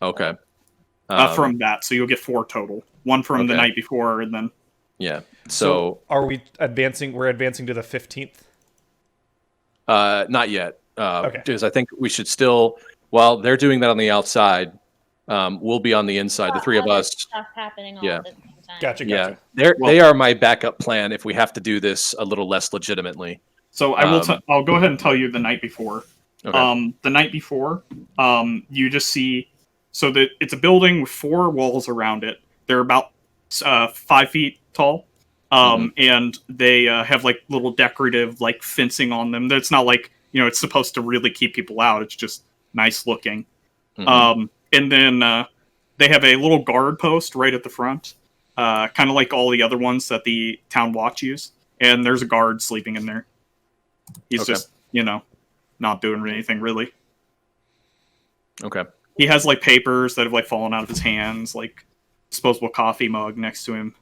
Okay. From that, so you'll get 4 total. 1 from the night before, and then. Yeah. So are we advancing? We're advancing to the 15th. Not yet. Okay. Because I think we should still, while they're doing that on the outside, we'll be on the inside. The three of us. Stuff happening all Yeah. at the same time. Gotcha. Yeah, they are my backup plan if we have to do this a little less legitimately. So I will. I'll go ahead and tell you the night before. Okay. The night before, you just see. So that it's a building with 4 walls around it. They're about 5 feet tall, and they have like little decorative like fencing on them. That's not like it's supposed to really keep people out. It's just nice looking. And then they have a little guard post right at the front, kind of like all the other ones that the town watch use. And there's a guard sleeping in there. He's just not doing anything really. Okay. He has like papers that have like fallen out of his hands, like disposable coffee mug next to him.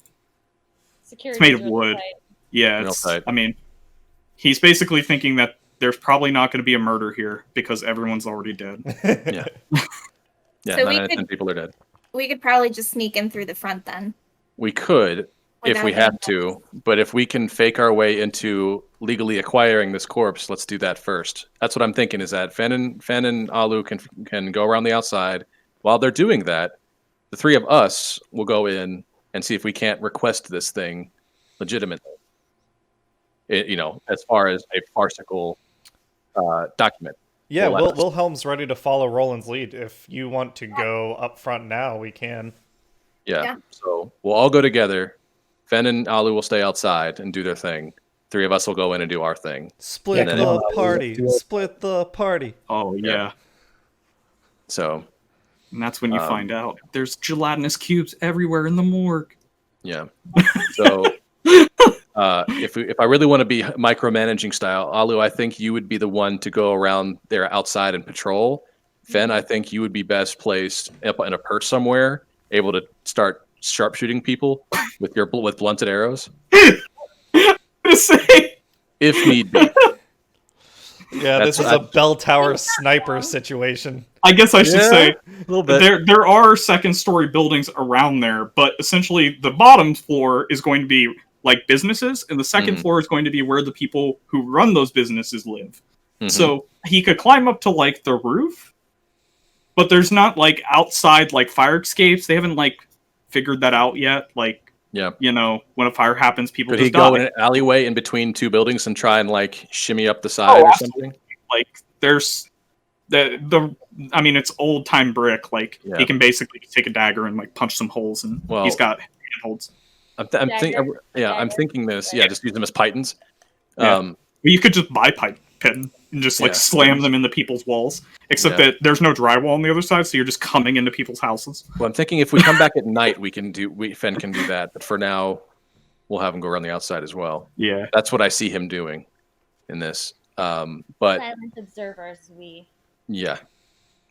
Security It's made of wood. Yeah, Real tight. I mean, he's basically thinking that there's probably not going to be a murder here because everyone's already dead. Yeah. Yeah, So 9 out of 10 people are dead. We could probably just sneak in through the front then. We could if Without we have getting to, but if we can fake our way into legally acquiring this corpse, let's do that first. That's what I'm thinking. Is that Fen and Alu can go around the outside. While they're doing that, the 3 of us will go in and see if we can't request this thing legitimately. As far as a farcical document. Yeah, We'll let us- Wilhelm's ready to follow Roland's lead. If you want to go up front now, we can. Yeah. So we'll all go together. Fen and Alu will stay outside and do their thing. 3 of us will go in and do our thing. Split then the party. Split the party. Oh yeah. So And that's when you find out there's gelatinous cubes everywhere in the morgue. yeah. So if I really want to be micromanaging style, Alu, I think you would be the one to go around there outside and patrol. Fen, I think you would be best placed up in a perch somewhere, able to start sharpshooting people with blunted arrows, if need be. Yeah, this is a bell tower sniper situation. I guess I should say a little bit. there are second-story buildings around there, but essentially the bottom floor is going to be like businesses, and the second floor is going to be where the people who run those businesses live. So he could climb up to like the roof, but there's not like outside like fire escapes. They haven't like figured that out yet. Like, when a fire happens, people Could he just die. go in an alleyway in between 2 buildings and try and like shimmy up the side or something? Like there's I mean, it's old time brick. Like he can basically take a dagger and like punch some holes, and he's got handholds. I'm thinking this. Yeah, just use them as pythons. You could just buy pipe pin and just like slam them into people's walls. Except that there's no drywall on the other side, so you're just coming into people's houses. Well, I'm thinking if we come back at night, Fen can do that. But for now, we'll have him go around the outside as well. Yeah, that's what I see him doing in this. But silent observers, yeah.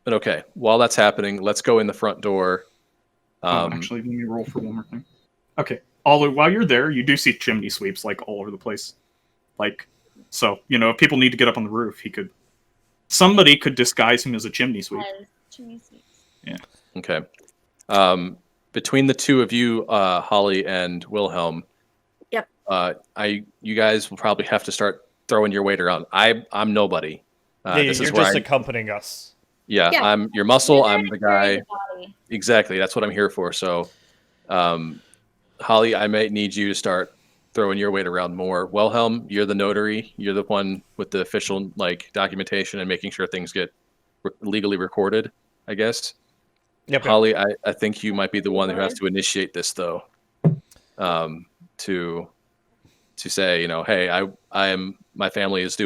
But okay, while that's happening, let's go in the front door. Actually, let me roll for one more thing. Okay, while you're there, you do see chimney sweeps like all over the place. Like, so if people need to get up on the roof, somebody could disguise him as a chimney sweep. Yeah. Okay. Between the 2 of you, Holly and Wilhelm. Yep. You guys will probably have to start throwing your weight around. I'm nobody. You're just accompanying us. Yeah, I'm your muscle. I'm the guy. Exactly. That's what I'm here for. So, Holly, I might need you to start throwing your weight around more. Wilhelm, you're the notary. You're the one with the official like documentation and making sure things get legally recorded, I guess. Yep. Holly, I think you might be the one who has to initiate this, though, to say, hey, my family is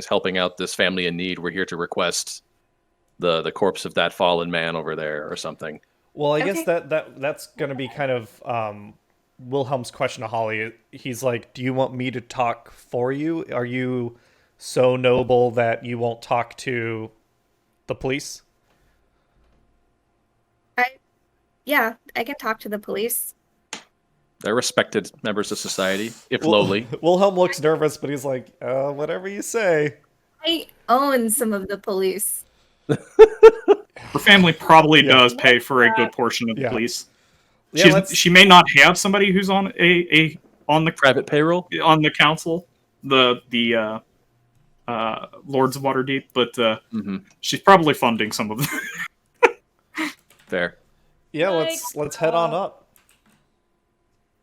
helping out this family in need. We're here to request the corpse of that fallen man over there or something. Well, I Okay. guess that's going to be kind of Wilhelm's question to Holly. He's like, "Do you want me to talk for you? Are you so noble that you won't talk to the police?" Yeah, I can talk to the police. They're respected members of society, if lowly. Wilhelm looks nervous, but he's like, "Whatever you say." I own some of the police. Her family probably Yeah. does pay for a good portion of the Yeah. police. Yeah, She may not have somebody who's on on the Private payroll? on the council, the Lords of Waterdeep, but she's probably funding some of them. Fair. Yeah, Like, let's head on up.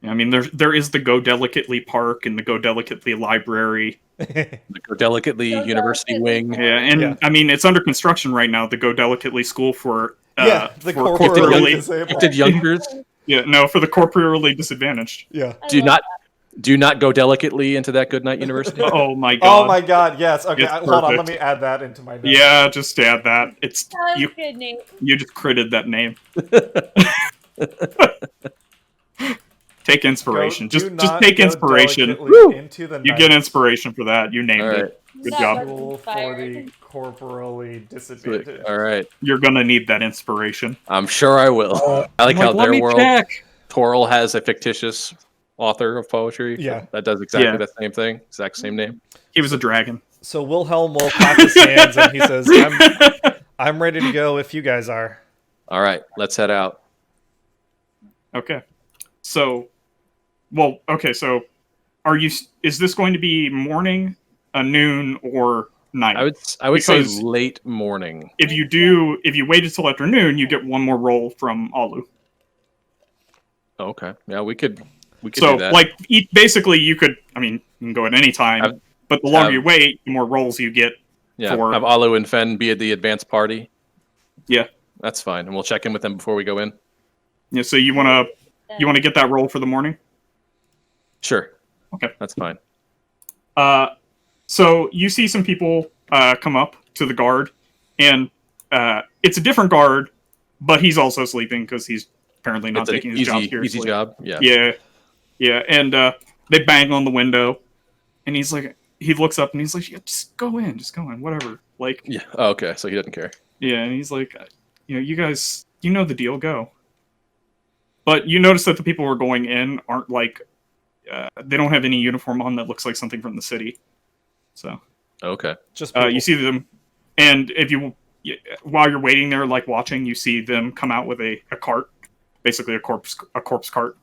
I mean, there is the Go Delicately Park and the Go Delicately Library. The Go Delicately Go University Delicately. Wing. Yeah, and Yeah. I mean, it's under construction right now. The Go Delicately School for Yeah, the for corporally disabled. Gifted youngsters. for the corporally disadvantaged. Yeah. I Do love not go delicately into that Goodnight University. Oh my god. Oh my God! Yes. Okay. It's Hold on. Let perfect. me add that into my notes. Yeah, just add that. It's that. you. Good name. You just critted that name. Take inspiration. Do just not take go inspiration. delicately Woo! into the You night. get inspiration for that. You named All right. it. Good That job. was School for inspired. the corporally disadvantaged. All right. You're gonna need that inspiration. I'm sure I will. I like how let their me world, check. Toril has a fictitious author of poetry. Yeah. That does exactly Yeah. the same thing. Exact same name. He was a dragon. So Wilhelm will clap his hands and he says, "I'm ready to go if you guys are." All right. Let's head out. Okay. So, so is this going to be morning, noon, or night? I would say Because- late morning. if you wait until afternoon, you get one more roll from Alu. Okay. Yeah, we could So, do that. like, basically, you can go at any time, Have- but the longer have- you wait, the more rolls you get. yeah, for- have Alu and Fen be at the advanced party. Yeah. That's fine, and we'll check in with them before we go in. Yeah. So you wanna get that roll for the morning? Sure. Okay. That's fine. So you see some people come up to the guard, and it's a different guard, but he's also sleeping because he's apparently not It's an taking his job seriously. easy job. Yeah. Yeah, and they bang on the window, and he looks up and he's like, yeah, just go in, whatever. Like, Yeah. Oh, okay. So he doesn't care. yeah, and he's like, you guys, you know the deal, go. But you notice that the people who are going in aren't like, they don't have any uniform on that looks like something from the city. So Okay. Just you see them, and while you're waiting there, like watching, you see them come out with a cart, basically a corpse cart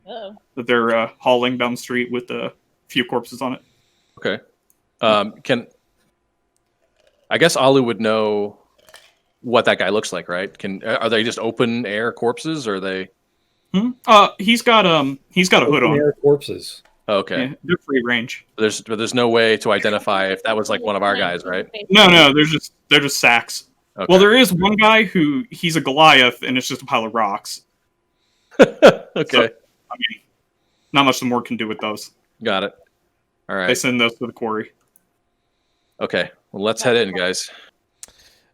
Uh-oh. that they're hauling down the street with a few corpses on it. Okay. I guess Alu would know what that guy looks like, right? Are they just open air corpses, or are they? He's got a hood on. Air corpses. Okay. Yeah, they're free range. There's no way to identify if that was like one of our guys, right? No, they're just sacks. Okay. Well, there is one guy he's a Goliath, and it's just a pile of rocks. Okay. I mean, not much the more can do with those. Got it. All They right. send those to the quarry. Okay. Well, let's head in, guys.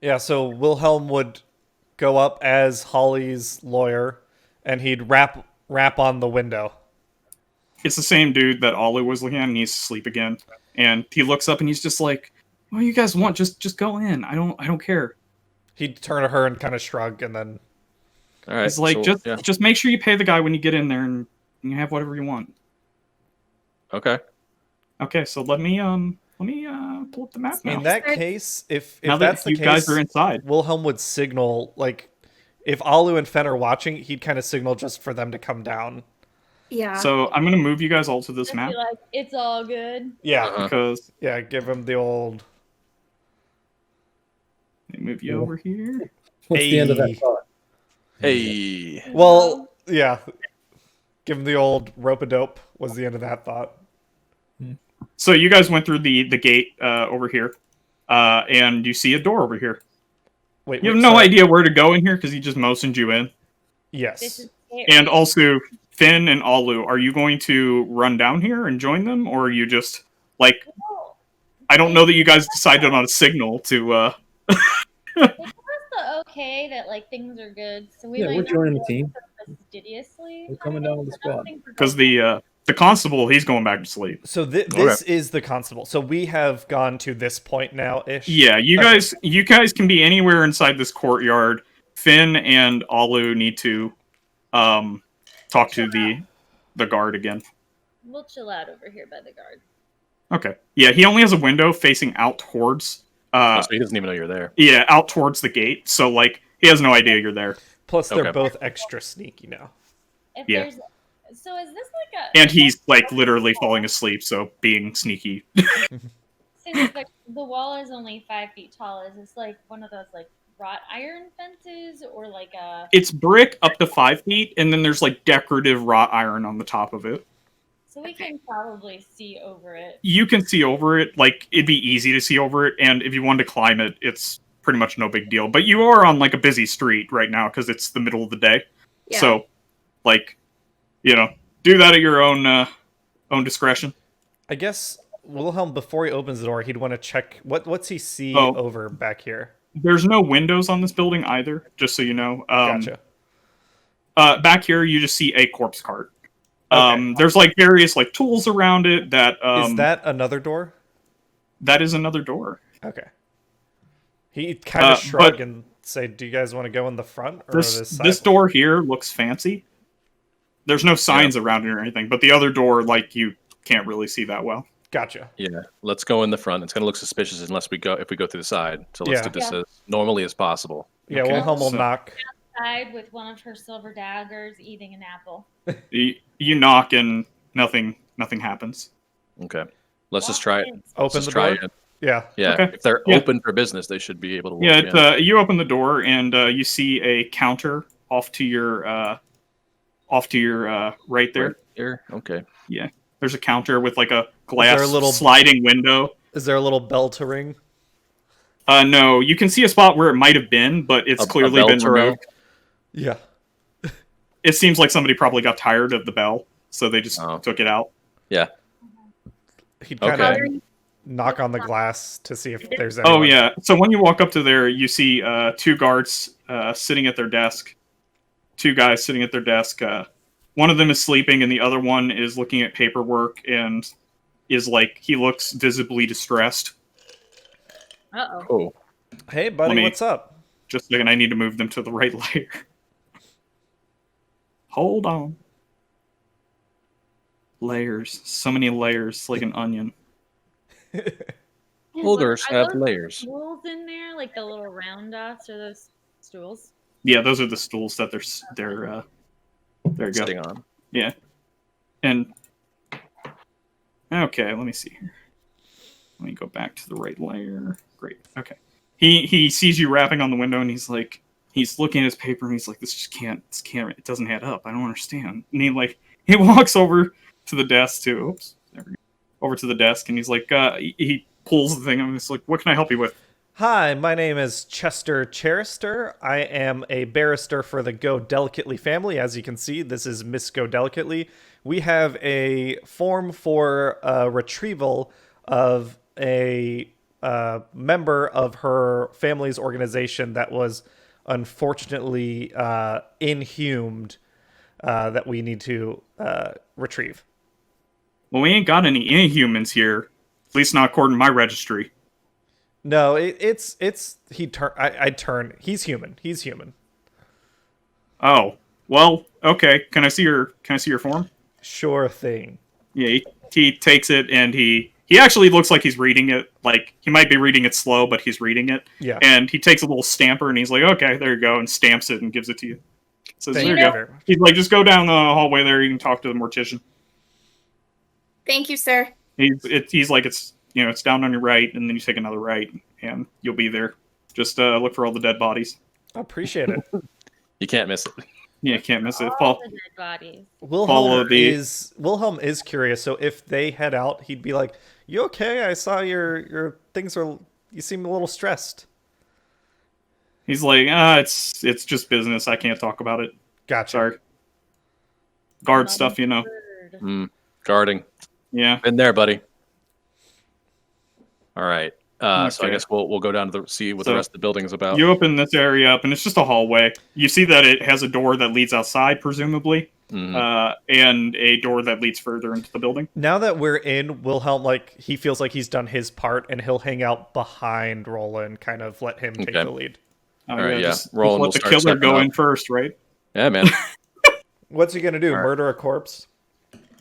Yeah, so Wilhelm would go up as Holly's lawyer, and he'd rap on the window. It's the same dude that Ollie was looking at, and he's asleep again. And he looks up, and he's just like, "What do you guys want? Just go in. I don't care." He'd turn to her and kind of shrug, and then All right. He's like, so, just make sure you pay the guy when you get in there, and you have whatever you want. Okay. Okay, so let me pull up the map now. in that case, if now that's that the you case, guys are inside. Wilhelm would signal, like, if Alu and Fen are watching, he'd kind of signal just for them to come down. Yeah. So I'm gonna move you guys all to this Just map be like, it's all good. Yeah, Uh-huh. because yeah, give him the old. let me move you over here. What's the end of that Hey. thought? Hey. Well, yeah. Give him the old rope-a-dope was the end of that thought. So you guys went through the gate over here, and you see a door over here. Wait, You have no sorry. idea where to go in here because he just motioned you in. This Yes. is it, And right? also, Finn and Alu, are you going to run down here and join them, or are you just like? No. I don't know that you guys decided on a signal to. They give us the okay that like things are good, so we Yeah, might we're not joining do the it team. fastidiously. We're coming down with the squad. Because the constable, he's going back to sleep. So this is the constable. So we have gone to this point now ish. Yeah, you guys can be anywhere inside this courtyard. Finn and Alu need to talk to the guard again. We'll chill out over here by the guard. Okay. Yeah, he only has a window facing out towards So he doesn't even know you're there. yeah, out towards the gate. So like he has no idea you're there. Plus, they're Okay. both extra sneaky now. If Yeah. there's so is this like a And he's like literally falling asleep, so being sneaky. since like the wall is only 5 feet tall, is this like one of those like wrought iron fences or like a It's brick up to 5 feet, and then there's like decorative wrought iron on the top of it. so we can probably see over it. You can see over it, like it'd be easy to see over it, and if you wanted to climb it, it's pretty much no big deal. But you are on like a busy street right now because it's the middle of the day. Yeah. So, like, you know, do that at your own discretion. I guess Wilhelm, before he opens the door, he'd want to check what's he see Oh. over back here. There's no windows on this building either, just so you know. Gotcha. Back here, you just see a corpse cart. Okay. There's like various like tools around it that Is that another door? that is another door. Okay. He kind of shrug but- and say, "Do you guys want to go in the front or this side?" This door here looks fancy. There's no signs around it or anything, but the other door, like, you can't really see that well. Gotcha. Yeah, let's go in the front. It's going to look suspicious if we go through the side. So let's Yeah. do this Yeah. as normally as possible. Yeah, Okay, Wilhelm will so- knock. Side with one of her silver daggers eating an apple. You knock and nothing happens. Okay, let's just try it. Walk in. Let's Open just the try door. it. Yeah. Yeah, Okay. if they're Yeah. open for business, they should be able to. Yeah, walk in. you open the door and you see a counter off to your right there. Right here. Okay. There's a counter with like a glass there a little- sliding window. Is there a little bell to ring? No, you can see a spot where it might have been, but it's A clearly bell been to ring? removed. Yeah. It seems like somebody probably got tired of the bell, so they just Oh. took it out. Yeah. He'd kind Okay. of knock on the glass to see if there's anyone. Oh yeah. So when you walk up to there, you see two guards sitting at their desk. Two guys sitting at their desk. One of them is sleeping, and the other one is looking at paperwork and is like he looks visibly distressed. Uh-oh. Oh. Hey, buddy, Let me- what's up? Just a second, I need to move them to the right layer. Hold on. Layers. So many layers, like an onion. Holders Are have those layers. stools in there, like the little round dots, or those stools? Yeah, those are the stools that they're there you go. Sitting on. And okay, let me see here. Let me go back to the right layer. Great. Okay. He sees you rapping on the window and he's looking at his paper and he's like, this can't, it doesn't add up. I don't understand. And he walks over to the desk too. Oops. There we go. Over to the desk and he's like, he pulls the thing and he's like, what can I help you with? Hi, my name is Chester Cherister. I am a barrister for the Go Delicately family. As you can see, this is Miss Go Delicately. We have a form for retrieval of a member of her family's organization that was unfortunately inhumed that we need to retrieve. Well, we ain't got any inhumans here. At least not according to my registry. No, I turn. He's human. He's human. Oh. Well, okay. Can I see your form? Sure thing. Yeah, he takes it and he actually looks like he's reading it. Like, he might be reading it slow, but he's reading it. Yeah. And he takes a little stamper and he's like, okay, there you go, and stamps it and gives it to you. Says, Thank there you you go. very much. He's like, just go down the hallway there, you can talk to the mortician. Thank you, sir. He's like, it's down on your right, and then you take another right, and you'll be there. Just look for all the dead bodies. I appreciate it. You can't miss it. Yeah, can't miss it. All the dead bodies. Follow the- Wilhelm is curious, so if they head out, he'd be like, "You okay? I saw your things are. You seem a little stressed." He's like, it's just business. I can't talk about it. Gotcha. Sorry. Guard Not stuff, you know. bird. Guarding. Yeah. Been there, buddy. All right. So I Okay. guess we'll go down to see what the So, rest of the building is about. You open this area up, and it's just a hallway. You see that it has a door that leads outside, presumably, and a door that leads further into the building. Now that we're in, Wilhelm, like, he feels like he's done his part, and he'll hang out behind Roland, kind of let him take Okay. the lead. Oh, All right, yeah. just Roland will let the start killer stepping go up. in first, right? Yeah, man. What's he gonna do? All right. Murder a corpse?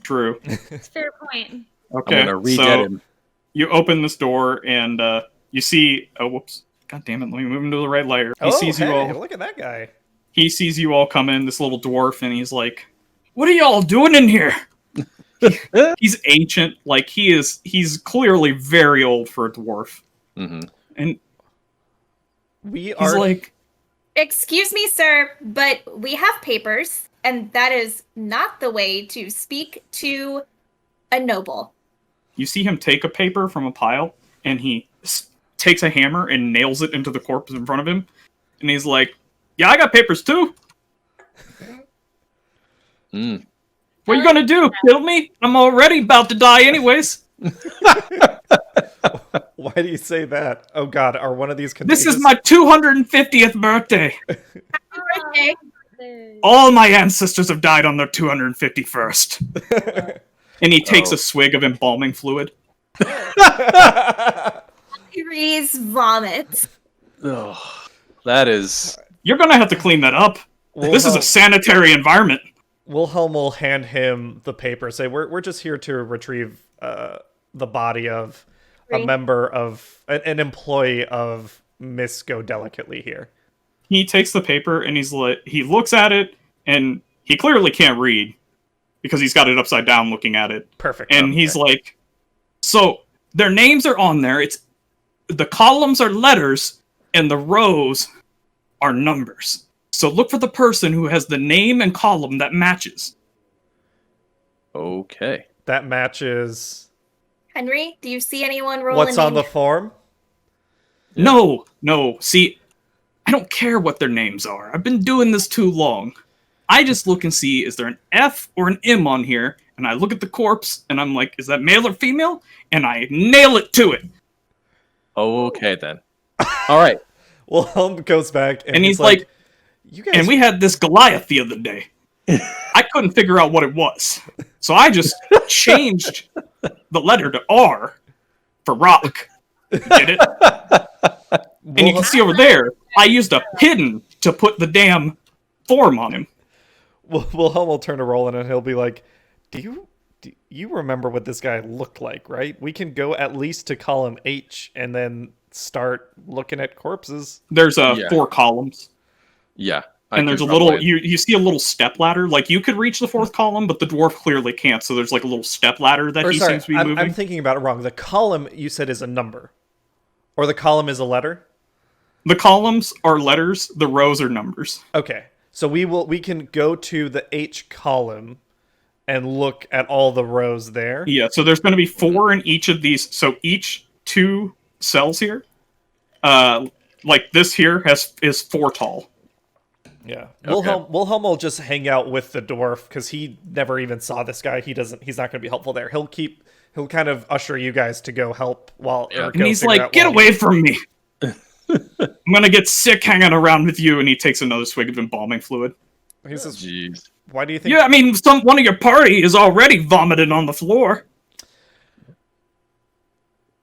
True. It's a fair point. Okay, I'm gonna re-get so him. you open this door, and you see... Oh, whoops. God damn it, let me move him to the right layer. He sees you all. Look at that guy. He sees you all come in, this little dwarf, and he's like, "What are y'all doing in here?" He's ancient, like he's clearly very old for a dwarf. And We he's are like, Excuse me, sir, but we have papers, and that is not the way to speak to a noble. you see him take a paper from a pile, and he takes a hammer and nails it into the corpse in front of him, and he's like, "Yeah, I got papers too. What are you gonna do? Kill me? I'm already about to die anyways." Why do you say that? Oh God, are one of these This contagious? is my 250th birthday. Okay. There's- All my ancestors have died on their 251st. And he takes Oh. a swig of embalming fluid. Cherie vomit. Ugh, that is. You're gonna have to clean that up. This is a sanitary environment. Wilhelm will hand him the paper. Say, we're just here to retrieve the body of a Cherie. member of an employee of Miss Go Delicately here. He takes the paper and he's like, he looks at it and he clearly can't read because he's got it upside down looking at it. Perfect. And he's like, so their names are on there. It's the columns are letters and the rows are numbers. So look for the person who has the name and column that matches. Okay. That matches Henry, do you see anyone rolling what's on in? the form. No. See, I don't care what their names are. I've been doing this too long. I just look and see, is there an F or an M on here? And I look at the corpse, and I'm like, is that male or female? And I nail it to it. Okay, then. All right. Wilhelm goes back and, And he's like, "You guys." and we had this Goliath the other day. I couldn't figure out what it was. So I just changed the letter to R for rock. Get it? And you can see over there, I used a pin to put the damn form on him. Wilhelm will turn to Roland and he'll be like, do you remember what this guy looked like, right? We can go at least to column H and then start looking at corpses." There's Yeah. 4 columns. Yeah. And there's a little, you see a little step ladder. Like, you could reach the 4th column, but the dwarf clearly can't. So there's like a little step ladder that Or he sorry, seems to be I'm moving. thinking about it wrong. The column you said is a number. Or the column is a letter? The columns are letters, the rows are numbers. Okay. So we can go to the H column and look at all the rows there. Yeah, so there's going to be 4 in each of these. So each 2 cells here, like this here, is 4 tall. Yeah. Okay. Wilhelm will just hang out with the dwarf because he never even saw this guy. He's not going to be helpful there. He'll kind of usher you guys to go help while Yeah. or And go he's figure like, out get while away from me. I'm going to get sick hanging around with you. And he takes another swig of embalming fluid. He says, Jeez. "Why do you think?" Yeah, I mean, one of your party is already vomited on the floor.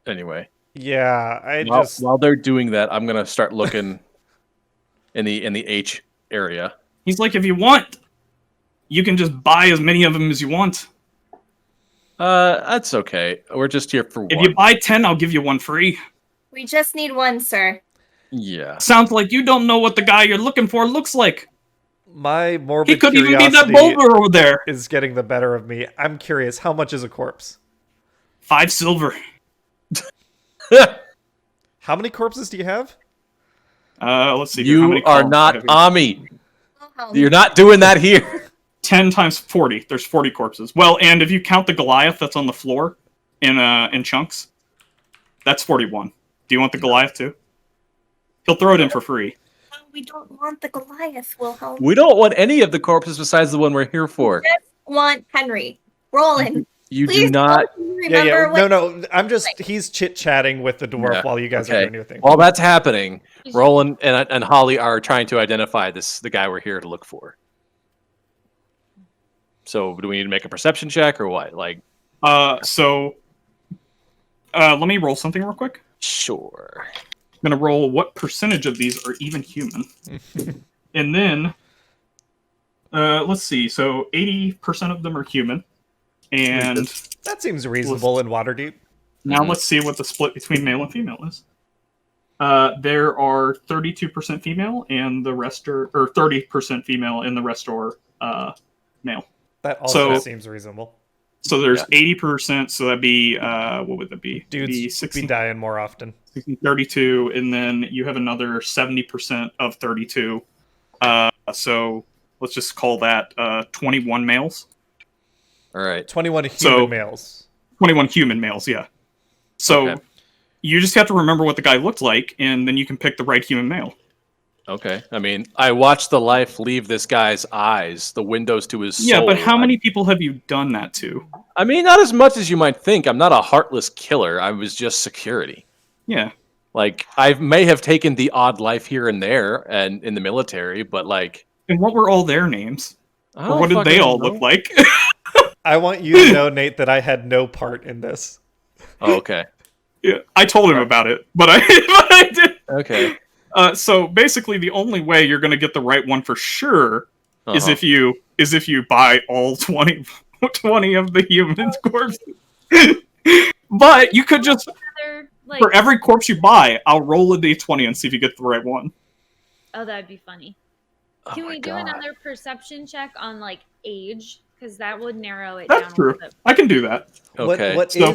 Anyway. Yeah, While they're doing that, I'm gonna start looking in the H area. He's like, if you want, you can just buy as many of them as you want. That's okay. We're just here for If one. you buy 10, I'll give you 1 free. We just need one, sir. Yeah. Sounds like you don't know what the guy you're looking for looks like. my morbid He could even be that curiosity boulder over there. is getting the better of me. I'm curious, how much is a corpse? 5 silver. How many corpses do you have? Let's see. here. How You many are columns not do I have here? Ami. Wilhelm. You're not doing that here. 10 times 40. There's 40 corpses. Well, and if you count the Goliath that's on the floor in chunks, that's 41. Do you want the Goliath too? He'll throw it in for free. No, we don't want the Goliath, Wilhelm. We don't want any of the corpses besides the one we're here for. We just want Henry. Roland. You Please do not. remember what No, I'm just, he's chit-chatting with the dwarf while you guys are doing your thing. While that's happening, Roland and Holly are trying to identify the guy we're here to look for. So do we need to make a perception check or what? Like, let me roll something real quick. sure. I'm gonna roll what percentage of these are even human, and then let's see. So 80% of them are human, and That seems reasonable in Waterdeep. now let's see what the split between male and female is. There are 32% female, and the rest are, or 30% female, and the rest are male. That also So- seems reasonable. So there's 80%. So that'd be what would that be? Dudes Be be 60, dying more often. 32, and then you have another 70% of 32. So let's just call that 21 males. All right. 21 human So- males. 21 human males, yeah. So Okay. you just have to remember what the guy looked like, and then you can pick the right human male. Okay. I mean, I watched the life leave this guy's eyes, the windows to his soul. Yeah, but how many people have you done that to? I mean, not as much as you might think. I'm not a heartless killer. I was just security. Yeah. Like, I may have taken the odd life here and there and in the military, but like, And what were all their names? I Or don't what did they fucking all know. look like? I want you to know, Nate, that I had no part in this. Oh, okay. Yeah, I told him about it, but I did. Okay. So basically, the only way you're going to get the right one for sure is Uh-huh. if you buy all 20 of the human corpses. But you could just, Another, like, for every corpse you buy, I'll roll a d20 and see if you get the right one. oh, that'd be funny. Oh Can my we do God. another perception check on like age? Because that would narrow it That's down true. a little bit. I can do that. Okay. What so-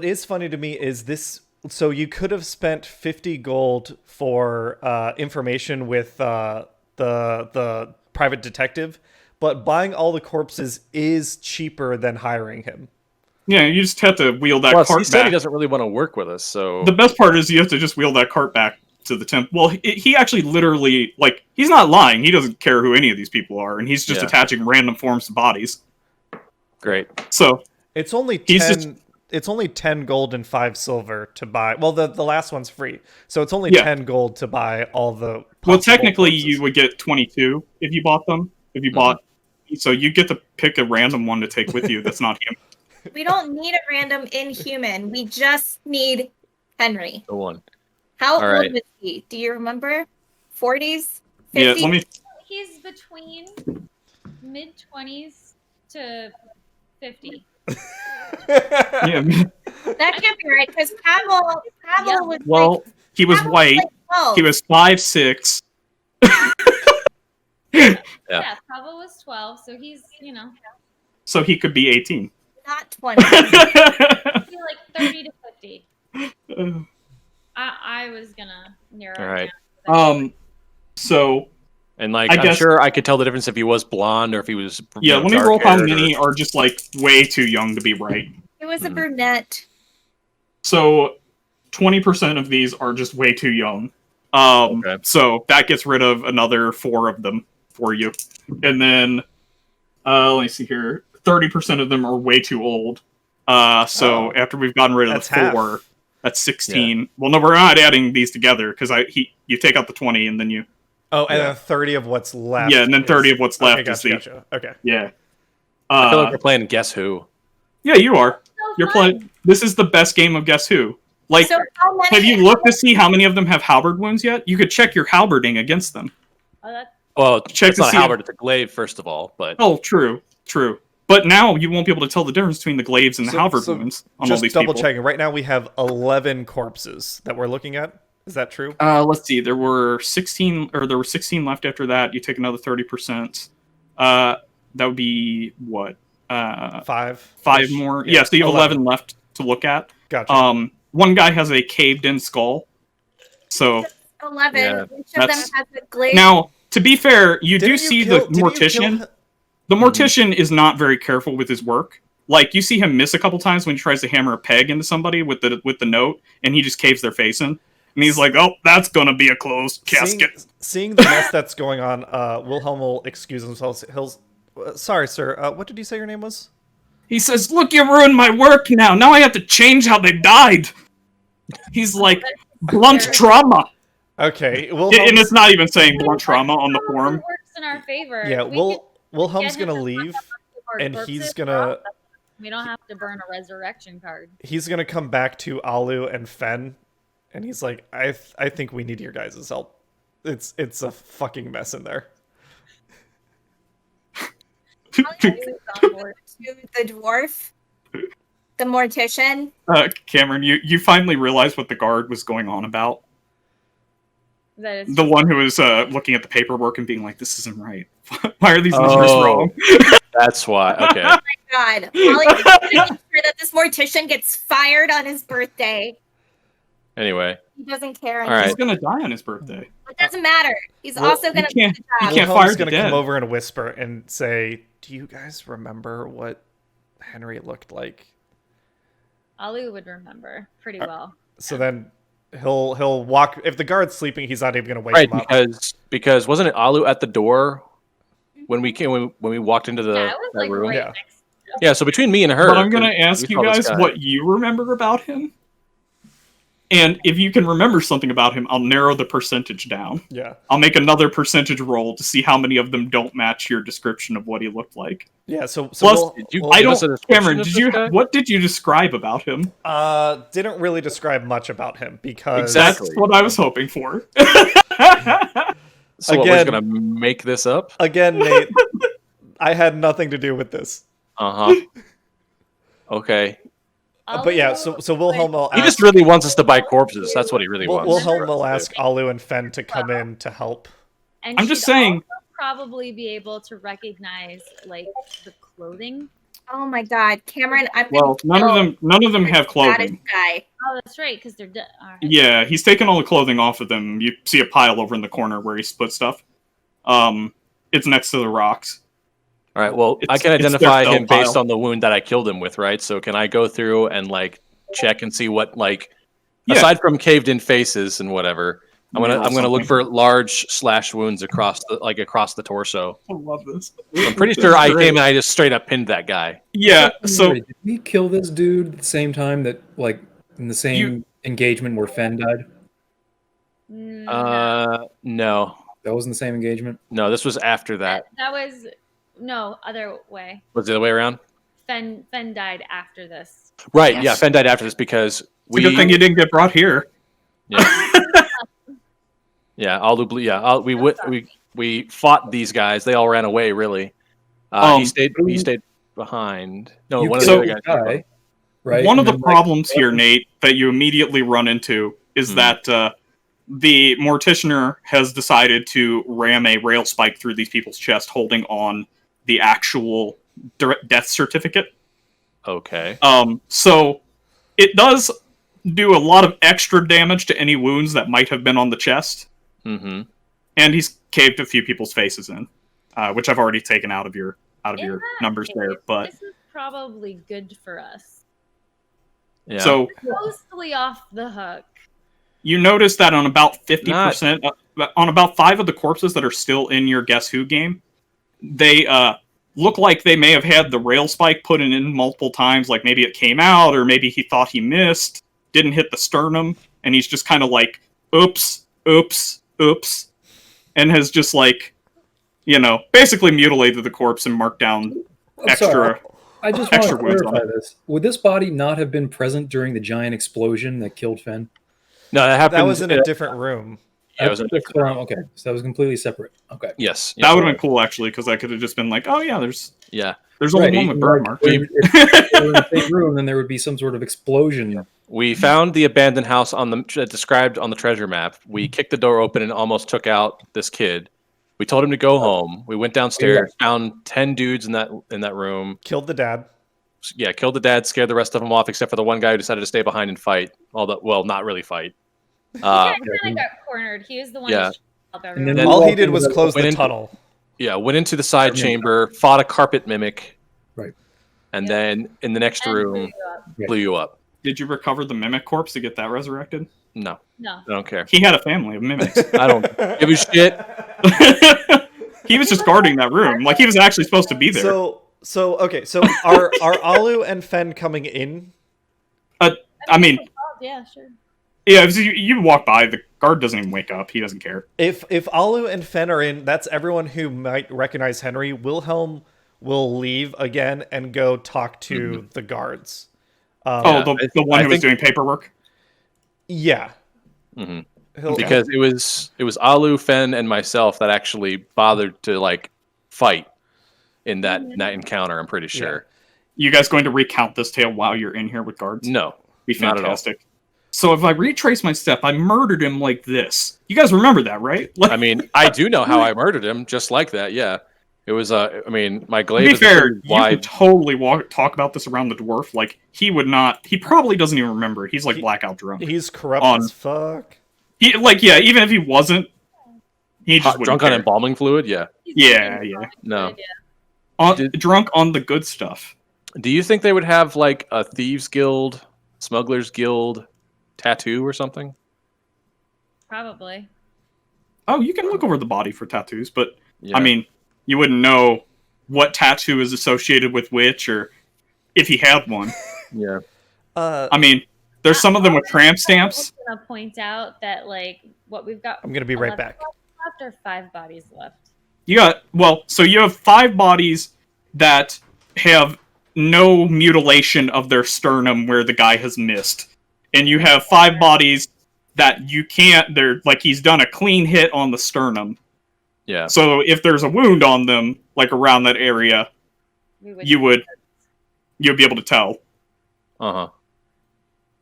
is funny to me is this. So you could have spent 50 gold for information with the private detective, but buying all the corpses is cheaper than hiring him. Yeah, you just have to wheel that Plus, he cart said he back. doesn't really want to work with us, so The best part is you have to just wheel that cart back to the temp. Well, he actually literally, like, he's not lying. He doesn't care who any of these people are, and he's just Yeah. attaching random forms to bodies. great. So, It's only 10. He's just- It's only 10 gold and 5 silver to buy. Well, the last one's free, so it's only Yeah. 10 gold to buy all the. well, possible technically, corpses. you would get 22 if you bought them. If you bought, so you get to pick a random one to take with you that's not him. We don't need a random inhuman. We just need Henry. The one. How All right. old was he? Do you remember? 40s? 50s? Yeah, let me. He's between mid 20s to 50. Yeah, That can't be right because Pavel Yeah. was well, he was Pavel white. like 12. He was 5'6". Yeah. Yeah, Pavel was 12, so he's, So he could be 18. not 20. he's like 30 to 50. I was gonna narrow All it right. down. So And like, I I'm guess- sure I could tell the difference if he was blonde or if he was. yeah, let me roll how dark-haired or- many are just like way too young to be right. It was a brunette. So 20% of these are just way too young. Okay. So that gets rid of another 4 of them for you. And then, let me see here. 30% of them are way too old. So Oh. after we've gotten rid of That's the 4, half. that's 16. Well, no, we're not adding these together because you take out the 20 and then you, Oh, and Yeah. then 30 of what's left. yeah, and then 30 of what's left Okay, is the, gotcha. Okay. yeah. I feel like we're playing Guess Who. Yeah, you are. So You're fun. playing. This is the best game of Guess Who. Like, So how many? have you looked to see how many of them have halberd wounds yet? You could check your halberding against them. Oh, that's Well, Check it's to not a see if- halberd, it's a glaive, first of all. But Oh, true. But now you won't be able to tell the difference between the glaives and the So- halberd so wounds on all Just these double people. checking. Right now we have 11 corpses that we're looking at. Is that true? Let's see. There were 16 left after that. You take another 30%. That would be what? 5. 5 more. Yeah, so you have 11 left to look at. Gotcha. One guy has a caved-in skull. So 11. Yeah, Each of them that's- has a glaive. now To be fair, you Didn't do you see kill- the didn't you kill mortician. h- The mortician is not very careful with his work. Like, you see him miss a couple times when he tries to hammer a peg into somebody with the note, and he just caves their face in. And he's like, "Oh, that's gonna be a closed casket." Seeing the mess that's going on, Wilhelm will excuse himself. Sorry, sir. What did you say your name was? He says, "Look, you ruined my work now. Now I have to change how they died." He's like, "Blunt trauma." Okay, And Wilhelm's, it's not even saying blunt trauma on the form. It works in our favor. yeah, Wilhelm's get him gonna to leave, suck up our and corpses, he's we're gonna all- We don't have to burn a resurrection card. come back to Alu and Fen, and he's like, I think we need your guys' help. It's a fucking mess in there. On board to the dwarf, the mortician. Cameron, you finally realized what the guard was going on about. That is The one who was looking at the paperwork and being like, "This isn't right. Why are these numbers wrong?" That's why. Okay. Oh my god. Holly's gonna make sure that this mortician gets fired on his birthday. Anyway. He doesn't care All anymore. He's gonna die on his birthday. It doesn't matter. He's Well, also gonna you can't- do the you job. can't Wilhelm's fire the gonna dead. come over and whisper and say, "Do you guys remember what Henry looked like?" Alu would remember pretty well. So then he'll walk. If the guard's sleeping, he's not even gonna wake Right, him up. because wasn't it Alu at the door when we came when we walked into the Yeah, it was that like room? right Yeah. next. Yeah, so between me and her. But I'm gonna 'cause ask we you saw this guys guy. what you remember about him. And if you can remember something about him, I'll narrow the percentage down. Yeah, I'll make another percentage roll to see how many of them don't match your description of what he looked like. yeah. So Plus, we'll, Did you- we'll- I give us a don't, description Cameron. of Did this you? guy? What did you describe about him? didn't really describe much about him because Exactly. That's what I was hoping for. So what, we're just Again- gonna make this up? again, Nate, I had nothing to do with this. Uh huh. Okay. But yeah, so Wilhelm will He ask, just really wants us to buy corpses. That's what he really wants. Wilhelm will ask Alu and Fen to come in to help. And I'm just she'd saying- also probably be able to recognize like the clothing. Oh my god, Cameron, I'm Well, none of them have That clothing. guy. Oh, that's right, because they're dead. Right. Yeah, he's taken all the clothing off of them. You see a pile over in the corner where he split stuff. It's next to the rocks. All right. Well, I It's- can it's their identify fell him based pile. on the wound that I killed him with, right? So can I go through and like check and see what like Yeah. aside from caved in faces and whatever, I'm gonna look for large slash wounds across the torso. I love this. I'm pretty sure I came and I just straight up pinned that guy. Yeah, so Wait, did we kill this dude at the same time that, like, in the same engagement where Fen died? No, That wasn't the same engagement. no, this was after that. That was no other way. Was it the other way around? Fen died after this. Right. Yes. Yeah. Fen died after this because it's a good thing you didn't get brought here. Yeah, we fought these guys. They all ran away. Really, Um, he stayed behind. No, You one of the killed other the guys. guy, right? One of And the then, like, problems here, Nate, that you immediately run into is that the morticianer has decided to ram a rail spike through these people's chest, holding on the actual death certificate. Okay. So it does do a lot of extra damage to any wounds that might have been on the chest, Mm-hmm. and he's caved a few people's faces in, which I've already taken out of your In that numbers there. case, But this is probably good for us. Yeah. so Mostly off the hook. you notice that on about 50%, on about 5 of the corpses that are still in your Guess Who game, they look like they may have had the rail spike put in multiple times. Like maybe it came out, or maybe he thought he missed, didn't hit the sternum, and he's just kind of like, oops, oops, oops, and has just like, basically mutilated the corpse and marked down I'm extra. sorry, I just want to extra wounds on clarify this. Would this body not have been present during the giant explosion that killed Fen? no, that happened. That was in a different room. Yeah, it was a different. Okay, so that was completely separate. Okay. Yes. That would have been cool, actually, because I could have just been like, oh yeah, there's Yeah. only Right, one with even burn like, marks. if they were in the same room, then there would be some sort of explosion. We found the abandoned house described on the treasure map. We kicked the door open and almost took out this kid. We told him to go home. We went downstairs, found 10 dudes in that room. Killed the dad. Yeah, killed the dad, scared the rest of them off, except for the one guy who decided to stay behind and fight. Well, not really fight. Yeah, he kind of got cornered. He was the one yeah. who help then everyone. Then All he walked did into was the- close went the into- tunnel. Yeah, went into the side Yeah. chamber, fought a carpet mimic, Right. and Yeah. then in the next And blew room you up. blew you up. Did you recover the mimic corpse to get that resurrected? No, No. I don't care. He had a family of mimics. I don't give a shit. He was just guarding that room. Like he was actually supposed to be there. Okay. So are Alu and Fen coming in? I mean, Yeah, sure. yeah, if you walk by, the guard doesn't even wake up. He doesn't care. If Alu and Fen are in, that's everyone who might recognize Henry. Wilhelm will leave again and go talk to the guards. Oh, the one I who was think- doing paperwork? Yeah. Mhm. He'll- Because it was Alu, Fen, and myself that actually bothered to like fight in that encounter. I'm pretty sure. You guys going to recount this tale while you're in here with guards? No, Be not at all. fantastic. So if I retrace my step, I murdered him like this. You guys remember that, right? Like, I mean, I do know how I murdered him, just like that. Yeah, it was. I mean, my to glaive be is fair, pretty you could wide. totally talk about this around the dwarf. Like, he would not. He probably doesn't even remember. He's like He- blackout drunk. He's corrupt On- as fuck. He like, yeah, even if he wasn't, he just Drunk wouldn't on care. embalming fluid. Yeah, Yeah. no. Drunk on the good stuff. Do you think they would have like a thieves guild, smugglers guild, tattoo or something? Probably. Oh, you can look over the body for tattoos, but Yeah. I mean, you wouldn't know what tattoo is associated with which, or if he had one. yeah. I mean, there's some of them with tramp stamps. I'm gonna point out that like what we've got. I'm gonna be right 11 back. Left or 5 bodies left. So you have 5 bodies that have no mutilation of their sternum where the guy has missed, and you have 5 bodies that you can't. They're like he's done a clean hit on the sternum. Yeah. So if there's a wound on them, like around that area, you'd be able to tell. Uh huh.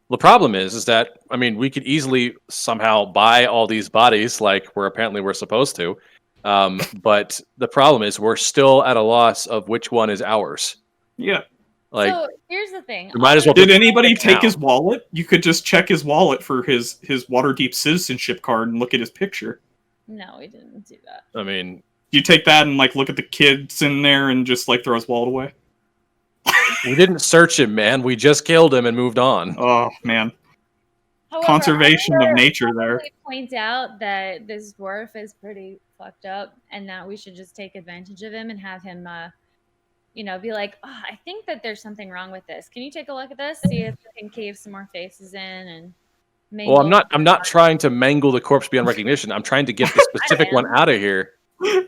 The problem is that I mean we could easily somehow buy all these bodies like we're supposed to, but the problem is we're still at a loss of which one is ours. Yeah. Like So here's the thing. we might as well. Did anybody take now. his wallet? You could just check his wallet for his Waterdeep citizenship card and look at his picture. No, we didn't do that. I mean, You take that and like look at the kids in there and just like throw his wallet away. we didn't search him, man. We just killed him and moved on. Oh man, However, conservation I of would nature there. probably point out that this dwarf is pretty fucked up, and that we should just take advantage of him and have him, be like, oh, I think that there's something wrong with this. Can you take a look at this? See if we can cave some more faces in and. Well, I'm not trying to mangle the corpse beyond recognition. I'm trying to get the specific one out of here.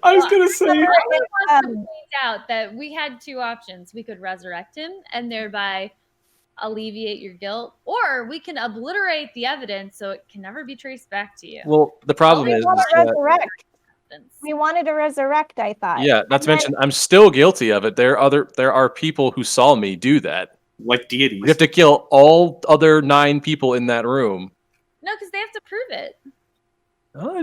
I was gonna say. I want to point out that we had 2 options. We could resurrect him and thereby alleviate your guilt, or we can obliterate the evidence so it can never be traced back to you. Well, the problem We is want to that, resurrect. We wanted to resurrect, I thought. yeah, not to And mention I'm still guilty of it. There are people who saw me do that. Like deities. We have to kill all other 9 people in that room. No, because they have to prove it.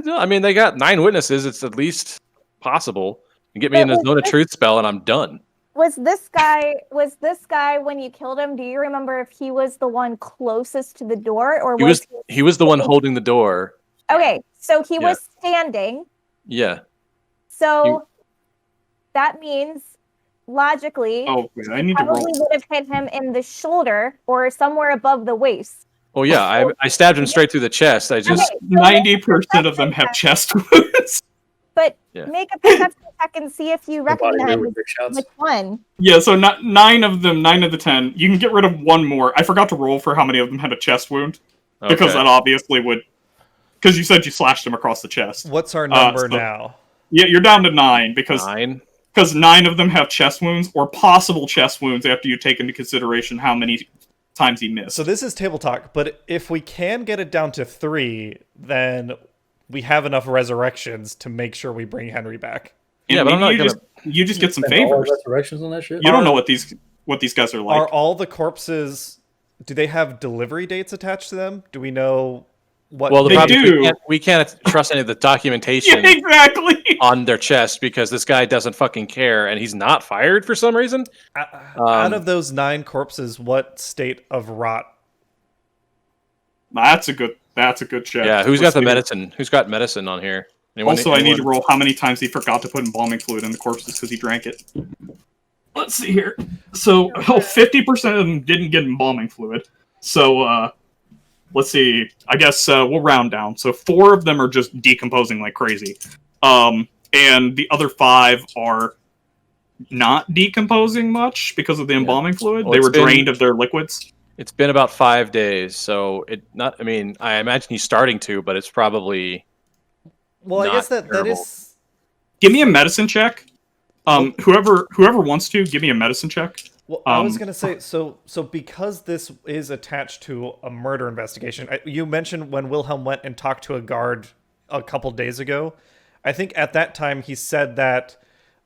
I mean, they got 9 witnesses. It's at least possible. You get me But in a was zone of this- truth spell, and I'm done. Was this guy when you killed him? Do you remember if he was the one closest to the door, or He was the one holding the door. Okay, so he Yeah. was standing. Yeah. So that means logically, Oh, wait, I need to probably roll. would have hit him in the shoulder or somewhere above the waist. Well, yeah. I stabbed him straight through the chest. I just Okay, so 90% of them have chest wounds. But Yeah. make a perception check and see if you The body recognize with big shots. which one. Yeah, so not 9 of them, 9 of the 10. You can get rid of one more. I forgot to roll for how many of them had a chest wound because okay. that obviously would. Because you said you slashed him across the chest. What's our number so- now? Yeah, you're down to 9 because 9. 9 of them have chest wounds or possible chest wounds after you take into consideration how many times he missed. So this is table talk, but if we can get it down to 3, then we have enough resurrections to make sure we bring Henry back. And Yeah, but I'm maybe not you just get some Spend all our favors. resurrections on that shit. You don't know what these guys are like. Are all the corpses? Do they have delivery dates attached to them? Do we know what? Well, the They problem is do. we can't trust any of the Yeah, documentation exactly. on their chest because this guy doesn't fucking care and he's not fired for some reason. Out of those 9 corpses, what state of rot? That's a good check. Yeah, who's got Let's the see. medicine? Who's got medicine on here? Also, I need to roll how many times he forgot to put embalming fluid in the corpses because he drank it. Let's see here. So, 50% of them didn't get embalming fluid. So, let's see. I guess we'll round down. So 4 of them are just decomposing like crazy. And the other 5 are not decomposing much because of the embalming fluid. Well, they were drained of their liquids. It's been about 5 days, so I imagine he's starting to, but it's probably Well, I guess that terrible. is. Give me a medicine check. Whoever wants to, give me a medicine check. Well, I was gonna say so because this is attached to a murder investigation. You mentioned when Wilhelm went and talked to a guard a couple days ago. I think at that time he said that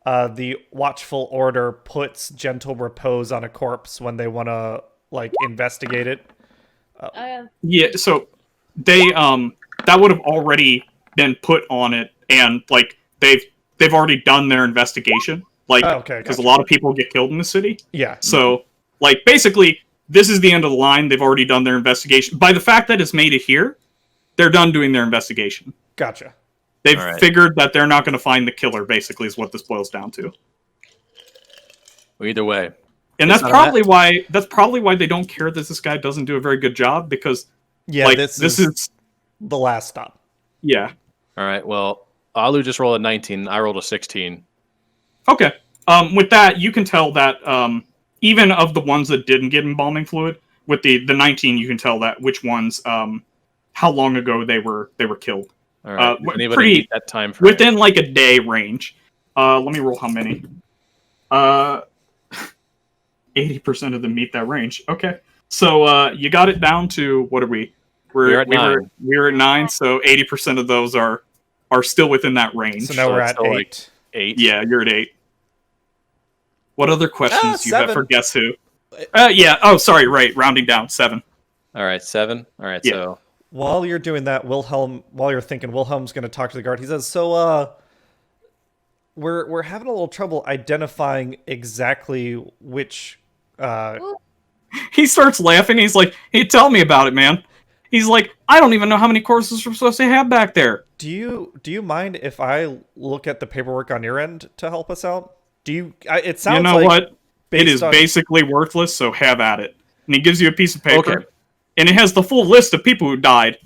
the Watchful Order puts gentle repose on a corpse when they want to investigate it. Yeah, so they that would have already been put on it, and they've already done their investigation. Because a lot of people get killed in the city. Yeah. So, basically, this is the end of the line. They've already done their investigation. By the fact that it's made it here, they're done doing their investigation. Gotcha. They've figured that they're not going to find the killer, basically, is what this boils down to. Well, either way. And that's probably why they don't care that this guy doesn't do a very good job, because this is the last stop. Yeah. All right, well, Alu just rolled a 19. I rolled a 16. Okay. With that, you can tell that even of the ones that didn't get embalming fluid, with the 19, you can tell that which ones, how long ago they were killed. All right. Anybody meet that time frame? Within a day range. Let me roll how many. 80% of them meet that range. Okay. So you got it down to, what are we? We're at 9. We're at 9, so 80% of those are still within that range. So now we're at 8. 8. Yeah, you're at 8. What other questions do you have for Guess Who? Right. Rounding down, 7. All right, 7. All right, yeah. So while you're doing that, while you're thinking, Wilhelm's going to talk to the guard. He says, "So, we're having a little trouble identifying exactly which." He starts laughing. He's like, "Hey, tell me about it, man." He's like, "I don't even know how many courses we're supposed to have back there." Do you mind if I look at the paperwork on your end to help us out? It sounds what? It is basically worthless, so have at it. And he gives you a piece of paper, and it has the full list of people who died,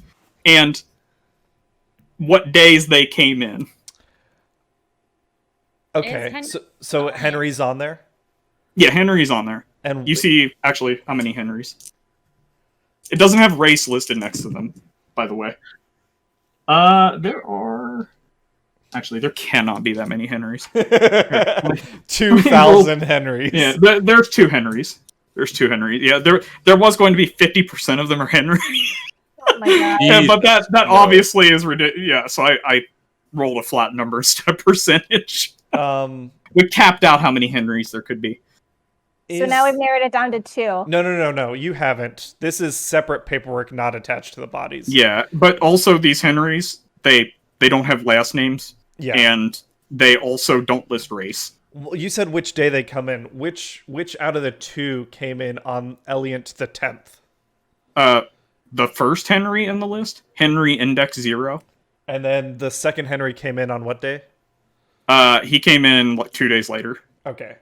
and what days they came in. Okay, so Henry's on there? Yeah, Henry's on there. And you see, actually, how many Henrys? It doesn't have race listed next to them, by the way. There are... Actually, there cannot be that many Henrys. 2,000 Henrys. Yeah, there's 2 Henrys. There's 2 Henrys. Yeah, there was going to be 50% of them are Henry. Oh my god. Yeah, but that obviously is ridiculous. Yeah, so I rolled a flat number instead of percentage. We capped out how many Henrys there could be. So now we've narrowed it down to 2. No. You haven't. This is separate paperwork not attached to the bodies. Yeah, but also these Henrys, they don't have last names. Yeah. And they also don't list race. Well, you said which day they come in. Which out of the 2 came in on Eliant the 10th? The first Henry in the list, Henry Index 0. And then the second Henry came in on what day? He came in 2 days later. Okay.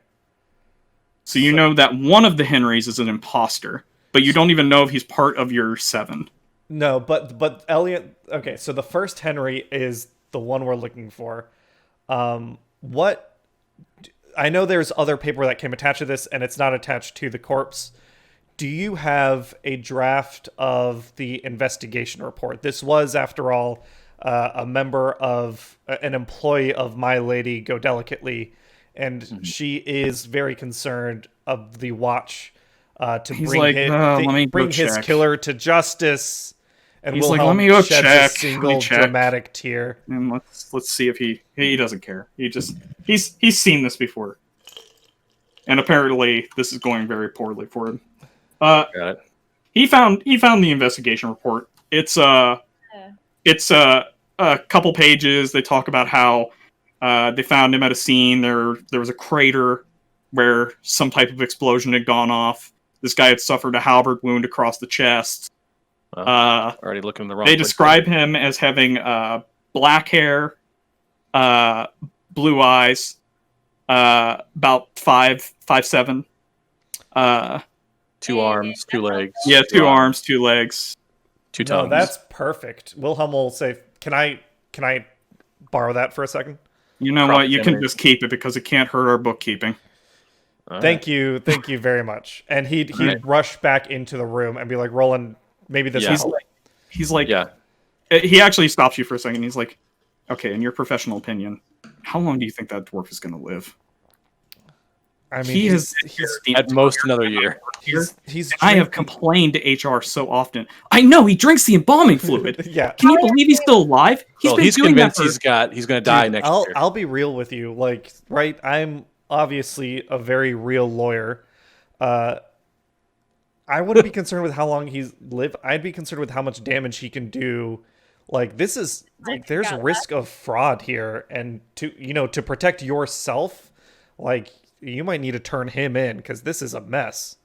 So you know that one of the Henrys is an imposter, but you don't even know if he's part of your 7. No, but Eliant... Okay, so the first Henry is the one we're looking for. What... I know there's other paper that came attached to this, and it's not attached to the corpse. Do you have a draft of the investigation report? This was, after all, a member of... an employee of My Lady Go Delicately, and she is very concerned of the Watch to bring his killer to justice. And he's Wilhelm let me go sheds check. a single dramatic tear. And let's see if he doesn't care. He's seen this before, and apparently this is going very poorly for him. Got it. He found the investigation report. It's a couple pages. They talk about how they found him at a scene. There was a crater where some type of explosion had gone off. This guy had suffered a halberd wound across the chest. Already looking in the wrong They place. describe him as having black hair, blue eyes, about 5'7". 2 arms, 2 legs. Yeah, 2 arms, 2 legs. 2 No, tongues. that's perfect. Wilhelm will say, "Can I borrow that for a second?" You know Crop what? You can generation. just keep it because it can't hurt our bookkeeping. All Thank you very much. And he'd Right. rush back into the room and be like, "Roland, maybe this Yeah. will help." He's like, Yeah. he actually stops you for a second. He's like, okay, in your professional opinion, how long do you think that dwarf is going to live? I mean, He has At most another year. he's I have complained to HR so often. I know he drinks the embalming fluid. yeah. Can you believe he's still alive? Well, been he's doing that convinced for- he's going to die Dude, next year. I'll be real with you. Like, right? I'm obviously a very real lawyer. I wouldn't be concerned with how long he's lived. I'd be concerned with how much damage he can do. Like, this is like there's Yeah, risk of fraud here, and to protect yourself, like you might need to turn him in because this is a mess.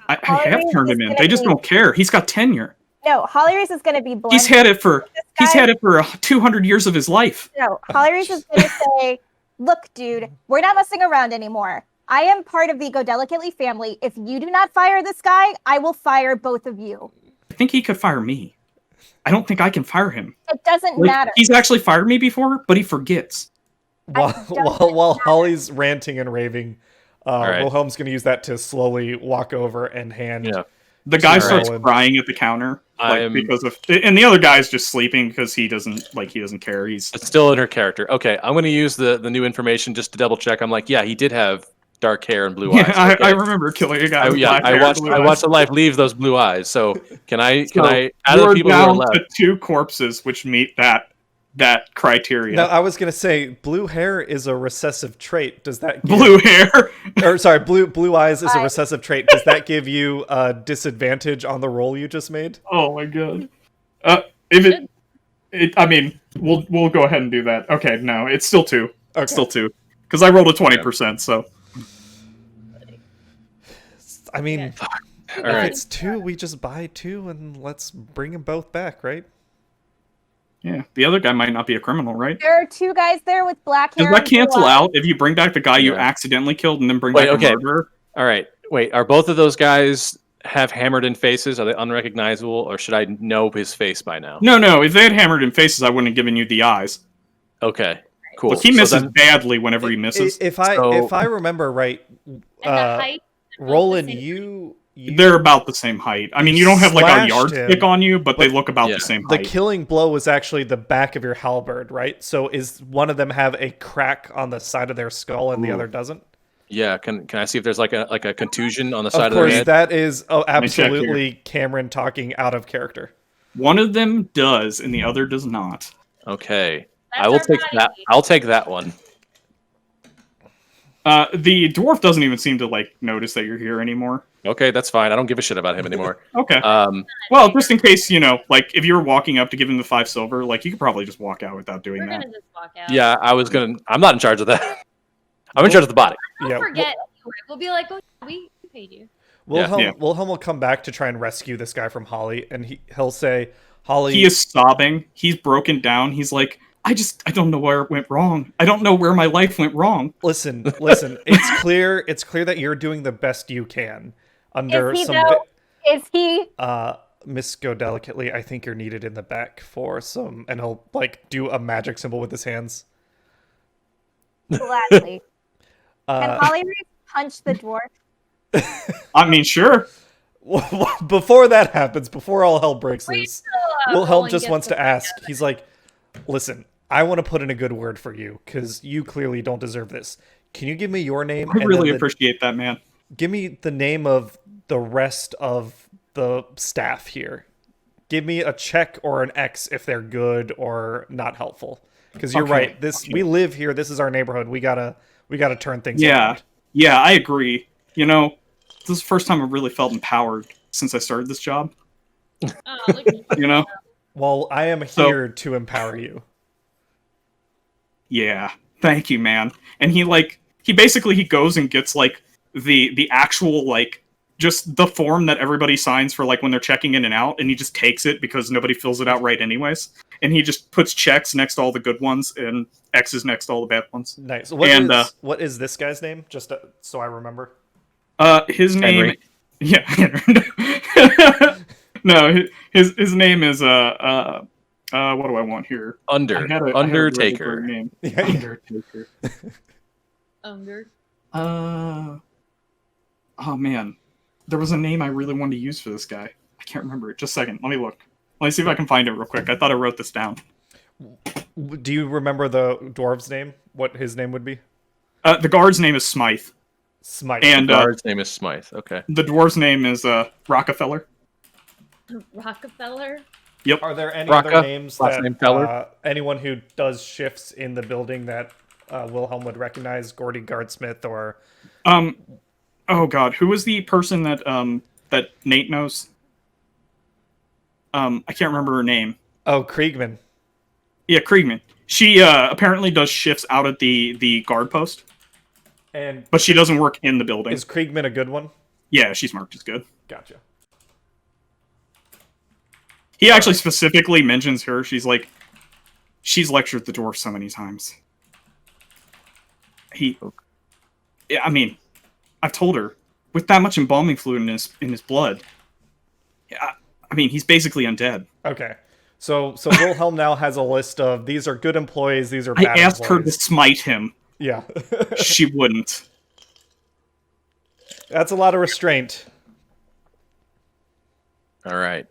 I have turned him in. They just don't care. He's got tenure. No, Hollyiries is going to be blended. He's had it for This guy- 200 years of his life. No, Hollyiries is going to say, "Look, dude, we're not messing around anymore. I am part of the Go Delicately family. If you do not fire this guy, I will fire both of you. I think he could fire me. I don't think I can fire him. It doesn't Like, matter." he's actually fired me before, but he forgets. While Holly's ranting and raving, right. Wilhelm's going to use that to slowly walk over and hand. Yeah. The guy All starts right. crying at the counter, I'm- because of, and the other guy's just sleeping because he doesn't care. He's It's still in her character. Okay, I'm going to use the new information just to double check. I'm like, yeah, he did have dark hair and blue eyes. yeah. Okay. I remember killing a guy. With black I hair, watched blue I eyes. watched the life leave those blue eyes. So can I So, out of the you're people who are down left? to 2 corpses which meet that criteria. Now, I was going to say, blue hair is a recessive trait. Does that give, Blue hair. or sorry, blue eyes is a Eyes. recessive trait. Does that give you a disadvantage on the roll you just made? Oh my god. If I mean, we'll go ahead and do that. Okay, no, it's still 2. Okay. It's still 2 because I rolled a 20%. So I mean, Yeah. All if right. it's 2, we just buy 2 and let's bring them both back, right? yeah, the other guy might not be a criminal, right? There are 2 guys there with black hair. Does that and blue cancel eyes. out if you bring back the guy you Yeah. accidentally killed and then bring Wait, back okay. a murderer? All right. Wait, are both of those guys have hammered in faces? Are they unrecognizable, or should I know his face by now? No. If they had hammered in faces, I wouldn't have given you the eyes. Okay, cool. Look, he So misses then- badly whenever he misses. If So- I remember right, And the height. Roland, the same- you They're about the same height. I mean, you don't have like a Slashed yardstick him, on you, but they but look about Yeah. the same the height. killing blow was actually the back of your halberd, right? So is one of them have a crack on the side of their skull and the Ooh. other doesn't? Yeah, can I see if there's like a contusion on the side Of of their course, head? that is me check here. absolutely Cameron talking out of character. One of them does, and the other does not. Okay, That's I will our take body. that. I'll take that one. The dwarf doesn't even seem to like notice that you're here anymore. Okay, that's fine. I don't give a shit about him anymore. Okay. Well, Well, just in case, like if you were walking up to give him the 5 silver, like you could probably just walk out without doing We're that. gonna just walk out. yeah, I'm not in charge of that. I'm in charge of the body. Don't Yeah, forget. Anyway. We'll be like, oh, we paid you. Wilhelm, Yeah. Wilhelm will come back to try and rescue this guy from Holly, and he'll say, "Holly, He is sobbing. He's broken down. He's like, I don't know where it went wrong. I don't know where my life went wrong. listen. It's clear that you're doing the best you can under Is he some." though? Is he? Miss Go Delicately, I think you're needed in the back for some, and he'll like do a magic symbol with his hands. Gladly. Can Uh, Hollyiries punch the dwarf? I mean, sure. before that happens, before all hell breaks Wait loose, till, Wilhelm Roland just gets wants the to ask. He's like, "Listen, I want to put in a good word for you because you clearly don't deserve this. Can you give me your name? I and really then appreciate that, man. give me the name of the rest of the staff here. Give me a check or an X if they're good or not helpful. Because you're Okay, right. okay. We live here. This is our neighborhood. We gotta turn things Yeah. around. Yeah, I agree. This is the first time I've really felt empowered since I started this job. Oh, look at you. You know? Well, I am So- here to empower you. Yeah. Thank you, man. And he basically goes and gets like the actual like just the form that everybody signs for like when they're checking in and out, and he just takes it because nobody fills it out right anyways. And he just puts checks next to all the good ones and X's next to all the bad ones. Nice. What is this guy's name? Just so I remember. His name, Henry. yeah. No, his name is what do I want here? Undertaker. I had a really great name. Yeah. Undertaker. Unger. Oh man, there was a name I really wanted to use for this guy. I can't remember it. Just a second. Let me look. Let me see if I can find it real quick. I thought I wrote this down. Do you remember the dwarf's name? What his name would be? The guard's name is Smythe, Smite. and The guard's name is Smythe. Okay. the dwarf's name is Rockefeller. Rockefeller. Are there any Rocca, other names last that name Feller. anyone who does shifts in the building that Wilhelm would recognize? Gordy Guardsmith or Oh god, who was the person that that Nate knows? I can't remember her name. Kriegman. Yeah, Kriegman. She apparently does shifts out at the guard post, And but she doesn't work in the building. is Kriegman a good one? Yeah, she's marked as good. Gotcha. He actually specifically mentions her. She's like, she's lectured the dwarf so many times. Yeah, I mean, I've told her with that much embalming fluid in his blood. Yeah, I mean, he's basically undead. Okay. So Wilhelm now has a list of these are good employees, these are bad I asked her to employees. smite him. Yeah. She wouldn't. That's a lot of restraint. All right.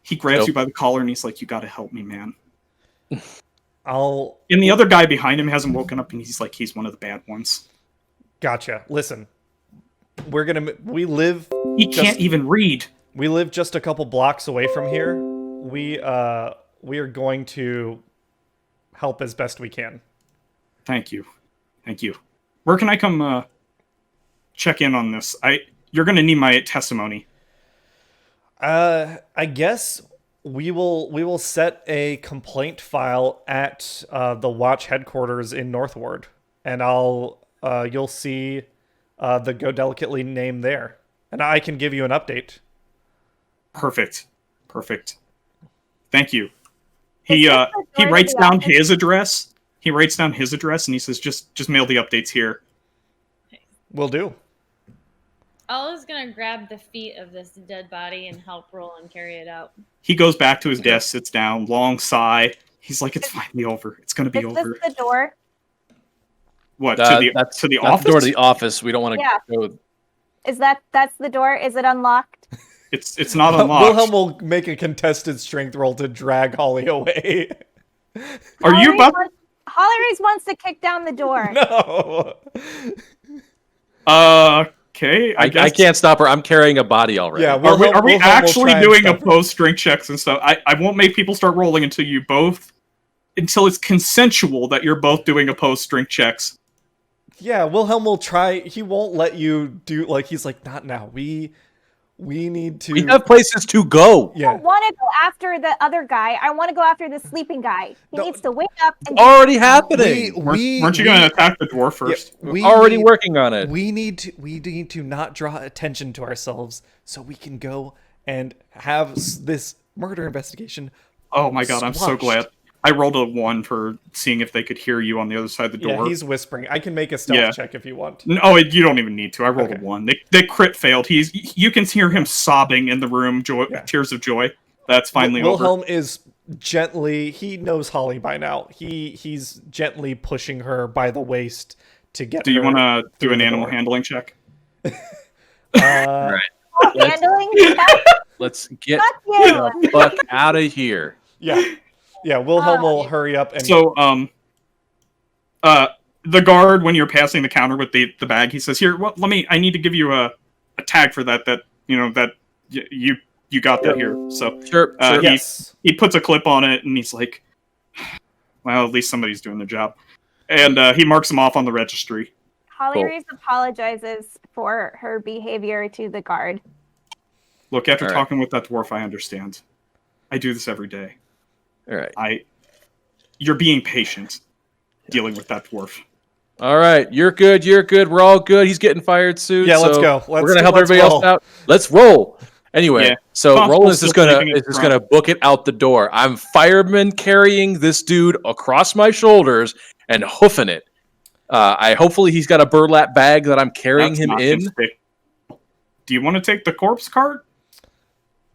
He grabs Nope. you by the collar and he's like, "You got to help me, man." I'll And the other guy behind him hasn't woken up, and he's like, he's one of the bad ones. Gotcha. Listen. We live He can't even read. just a couple blocks away from here. We are going to help as best we can. Thank you. Where can I come check in on this? You're gonna need my testimony. I guess we will set a complaint file at the watch headquarters in Northward, and you'll see the Go Delicately name there, and I can give you an update. Perfect. Thank you. He Is this the door writes to the down office? his address. He writes down his address and he says, just mail the updates here. Will do. Olive's gonna grab the feet of this dead body and help Roland carry it out. He goes back to his desk, sits down, long sigh. He's like, it's finally over. It's gonna be Is over. this the door? What, That's to the that's office? the door to the office. We don't want to Yeah. go. Is that's the door? Is it unlocked? It's not unlocked. Wilhelm will make a contested strength roll to drag Holly away. Are you about Hollyiries wants to kick down the door. No. okay, I guess. I can't stop her. I'm carrying a body already. Yeah, Are we Wilhelm will actually try and doing stop her. opposed strength checks and stuff? I won't make people start rolling until it's consensual that you're both doing opposed strength checks. Yeah, Wilhelm will try. He won't let you do he's like, not now. We need to. We have places to go. I Yeah. don't want to go after the other guy. I want to go after the sleeping guy. He No. needs to wake up and Already happening. Weren't you going to attack the dwarf first? we Already need- working on it. We need to not draw attention to ourselves so we can go and have this murder investigation. Oh my god, I'm so Squashed. glad. I rolled a 1 for seeing if they could hear you on the other side of the door. Yeah, he's whispering. I can make a stealth Yeah. check if you want. No, you don't even need to. I rolled Okay. a 1. They crit failed. You can hear him sobbing in the room, Yeah. tears of joy. That's finally over. Wilhelm is gently. He knows Holly by now. He's gently pushing her by the waist to get. Do you her want to do through an the animal door. handling check? Right. handling. Let's get Fuck you. the fuck out of here. Yeah. Wilhelm will hurry up and. So, the guard, when you're passing the counter with the bag, he says, "Here, I need to give you a tag for that you got that here." So Sure. yes. he puts a clip on it and he's like, well, at least somebody's doing their job. And he marks them off on the registry. Hollyiries apologizes for her behavior to the guard. Look, after All right. talking with that dwarf, I understand. I do this every day. All right. You're being patient dealing with that dwarf. All right, you're good. You're good. We're all good. He's getting fired soon. Yeah, let's so go. We're gonna help let's everybody roll. else out. Let's roll. Anyway, Yeah. so Constable's Roland's just still gonna leaving is it just front. gonna book it out the door. I'm fireman carrying this dude across my shoulders and hoofing it. Hopefully he's got a burlap bag that I'm carrying That's him not in. conspicuous. Do you want to take the corpse cart?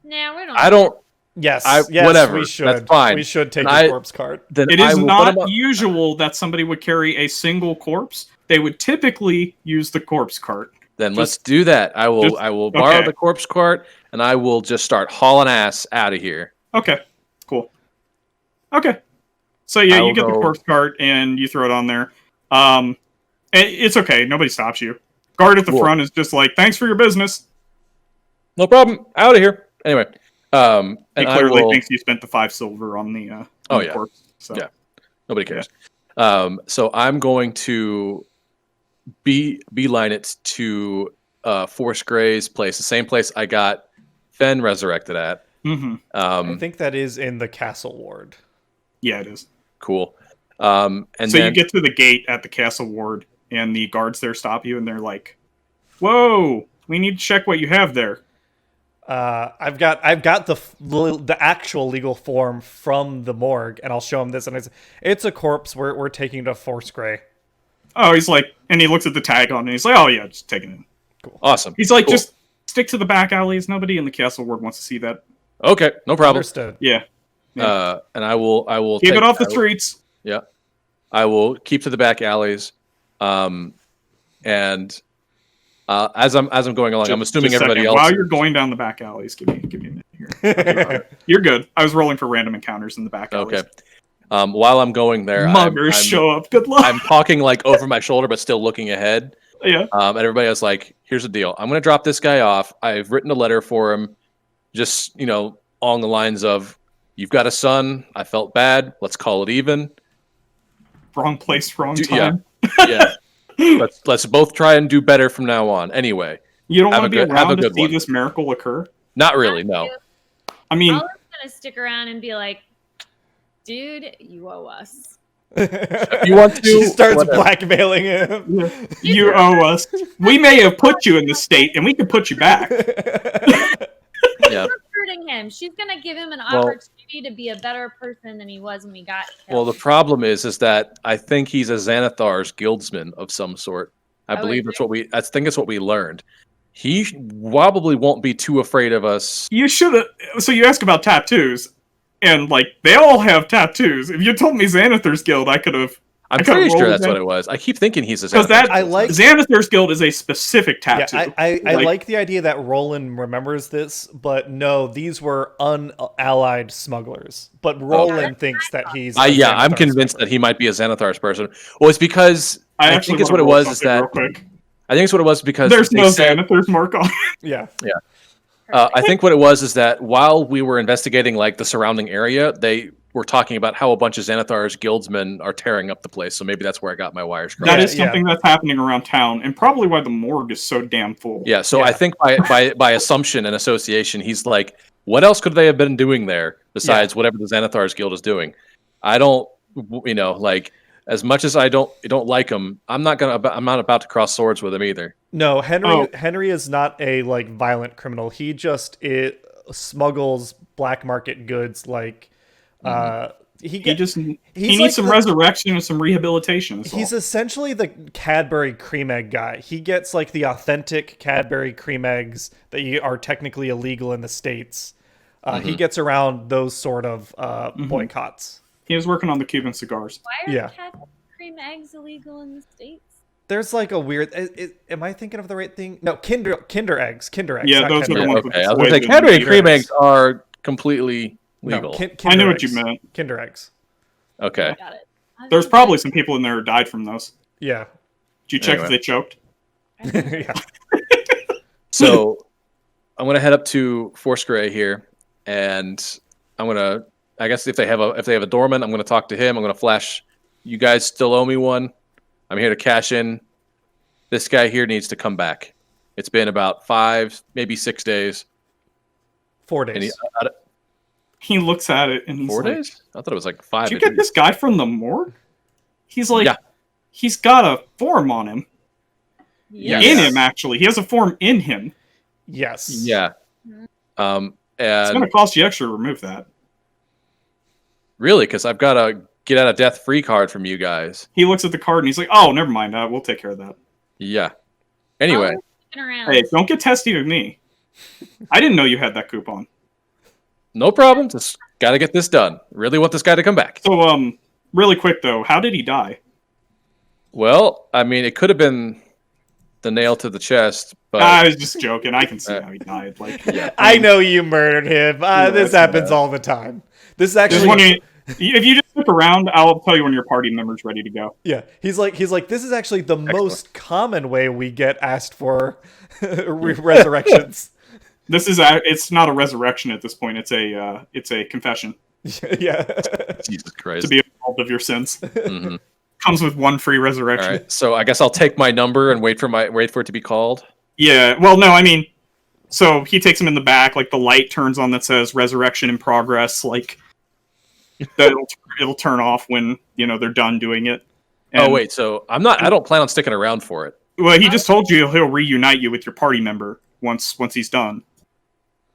Nah, we don't. I don't. Yes, whatever. we should. That's fine. We should take And the corpse cart. Then It I is will put not him up. usual that somebody would carry a single corpse. They would typically use the corpse cart. Then let's do that. I will borrow okay. the corpse cart and I will just start hauling ass out of here. Okay, cool. Okay, so yeah, I you will get the go- corpse cart and you throw it on there. It's okay. Nobody stops you. Guard at the Cool. front is just like, thanks for your business. No problem. Out of here. Anyway, He and I clearly will. thinks you spent the 5 silver on the Oh, the yeah. corpse. So. Yeah. Nobody cares. So I'm going to beeline it to Force Gray's place, the same place I got Fen resurrected at. Mm-hmm. I think that is in the castle ward. Yeah, it is. Cool. And So then you get to the gate at the castle ward, and the guards there stop you, and they're like, "Whoa, we need to check what you have there." I've got the actual legal form from the morgue, and I'll show him this. And it's a corpse. We're taking to Force Gray. Oh, he's like, and he looks at the tag on it, and he's like, "Oh yeah, just take it in." awesome. He's like, Cool. "Just stick to the back alleys. Nobody in the castle ward wants to see that." Okay, no problem. Understood. Yeah, And I will keep take it off the I will- streets. Yeah, I will keep to the back alleys. And as I'm going along, I'm assuming Just a everybody second. else. While you're going down the back alleys, give me a minute here. You're good. I was rolling for random encounters in the back alleys. Okay. While I'm going there, Muggers show up. Good luck. I'm talking like over my shoulder, but still looking ahead. Yeah. And everybody else like, here's the deal. I'm going to drop this guy off. I've written a letter for him, just along the lines of, "You've got a son. I felt bad. Let's call it even." Wrong place, wrong Yeah. time. Yeah. let's both try and do better from now on. Anyway, You don't Have want a to be good- have a around to good see one. this miracle occur. not really. No. I mean, Olive's gonna stick around and be like, "Dude, you owe us." If you want to, She starts whatever. blackmailing him. you owe us. We may have put you in this state, and we could put you back. Yeah. Hurting him. She's gonna give him an Well- opportunity to be a better person than he was when we got Well, the killed. problem is that I think he's a Xanathar's guildsman of some sort. I Oh, believe is that's what we. I think it's what we learned. He probably won't be too afraid of us. You should have. So you ask about tattoos, and like they all have tattoos. If you told me Xanathar's Guild, I could have. I'm I kinda pretty sure rolled that's that. what it was. I keep thinking he's a Because that I like- Xanathar's Guild is a specific Yeah, tattoo. I like the idea that Roland remembers this, but no, these were unallied smugglers. But Roland thinks that he's. a Yeah, I'm Xanathar's convinced smuggler. that he might be a Xanathar's person. Well, it's because I actually think it's wanna what it roll was. Is something that real quick. I think it's what it was because There's they no said- Xanathar's mark on it. Yeah. I think what it was is that while we were investigating like the surrounding area, they were talking about how a bunch of Xanathar's guildsmen are tearing up the place. So maybe that's where I got my wires crossed. That Yeah, is something that's happening around town, and probably why the morgue is so damn full. Yeah, so Yeah. I think by assumption and association, he's like, what else could they have been doing there besides whatever the Xanathar's guild is doing? I don't, like as much as I don't like him, I'm not about to cross swords with him either. No, Henry. Oh. Henry is not a violent criminal. He just smuggles black market goods. He He like needs some the- resurrection and some rehabilitation. That's He's all. essentially the Cadbury cream egg guy. He gets the authentic Cadbury cream eggs that are technically illegal in the States. He gets around those sort of boycotts. He was working on the Cuban cigars. Why are Yeah. cat cream eggs illegal in the States? There's a weird. Am I thinking of the right thing? No, Kinder eggs. Kinder eggs. Yeah, not those are the Cadbury. ones with Okay, I was poison gonna say Cadbury in it. cream eggs are completely legal. No, I knew what you eggs. meant. Kinder eggs. Okay. Got it. There's probably some people in there who died from those. Yeah. Did you check Anyway. if they choked? Yeah. So I'm gonna head up to Force Gray here, and I'm gonna. I guess if they have a doorman, I'm gonna talk to him. I'm gonna flash. You guys still owe me one. I'm here to cash in. This guy here needs to come back. It's been about 5, maybe 6 days. 4 And days. He looks at it and he's 4 like, days? I thought it was like 5. "Did you get this guy from the morgue?" He's like, Yeah. he's got a form on him. Yes. In him, actually. He has a form in him. Yes. Yeah. It's And going to cost you extra to remove that. really, because I've got a get out of death free card from you guys. He looks at the card and he's like, oh, never mind. We'll take care of that. Yeah. Anyway, Olive's looking around. Hey, don't get testy with me. I didn't know you had that coupon. no problem. Just got to get this done. Really want this guy to come back. So, really quick, though, how did he die? Well, I mean, it could have been the nail to the chest, but I was just joking. I can see how he died. Like, yeah. I know you murdered him. This happens all the time. This is Just actually wondering, if you just look around, I'll tell you when your party member's ready to go. yeah. He's like this is actually the most common way we get asked for resurrections. This is it's not a resurrection at this point. It's a confession Yeah. Jesus Christ. to be absolved of your sins. Mhm. Comes with one free All resurrection. right. So I guess I'll take my number and wait for it to be called. Yeah. Well, no, I mean, so he takes him in the back. Like the light turns on that says "Resurrection in Progress." Like it'll turn off when they're done doing it. Oh wait, so I don't plan on sticking around for it. Well, he just told you he'll reunite you with your party member once he's done.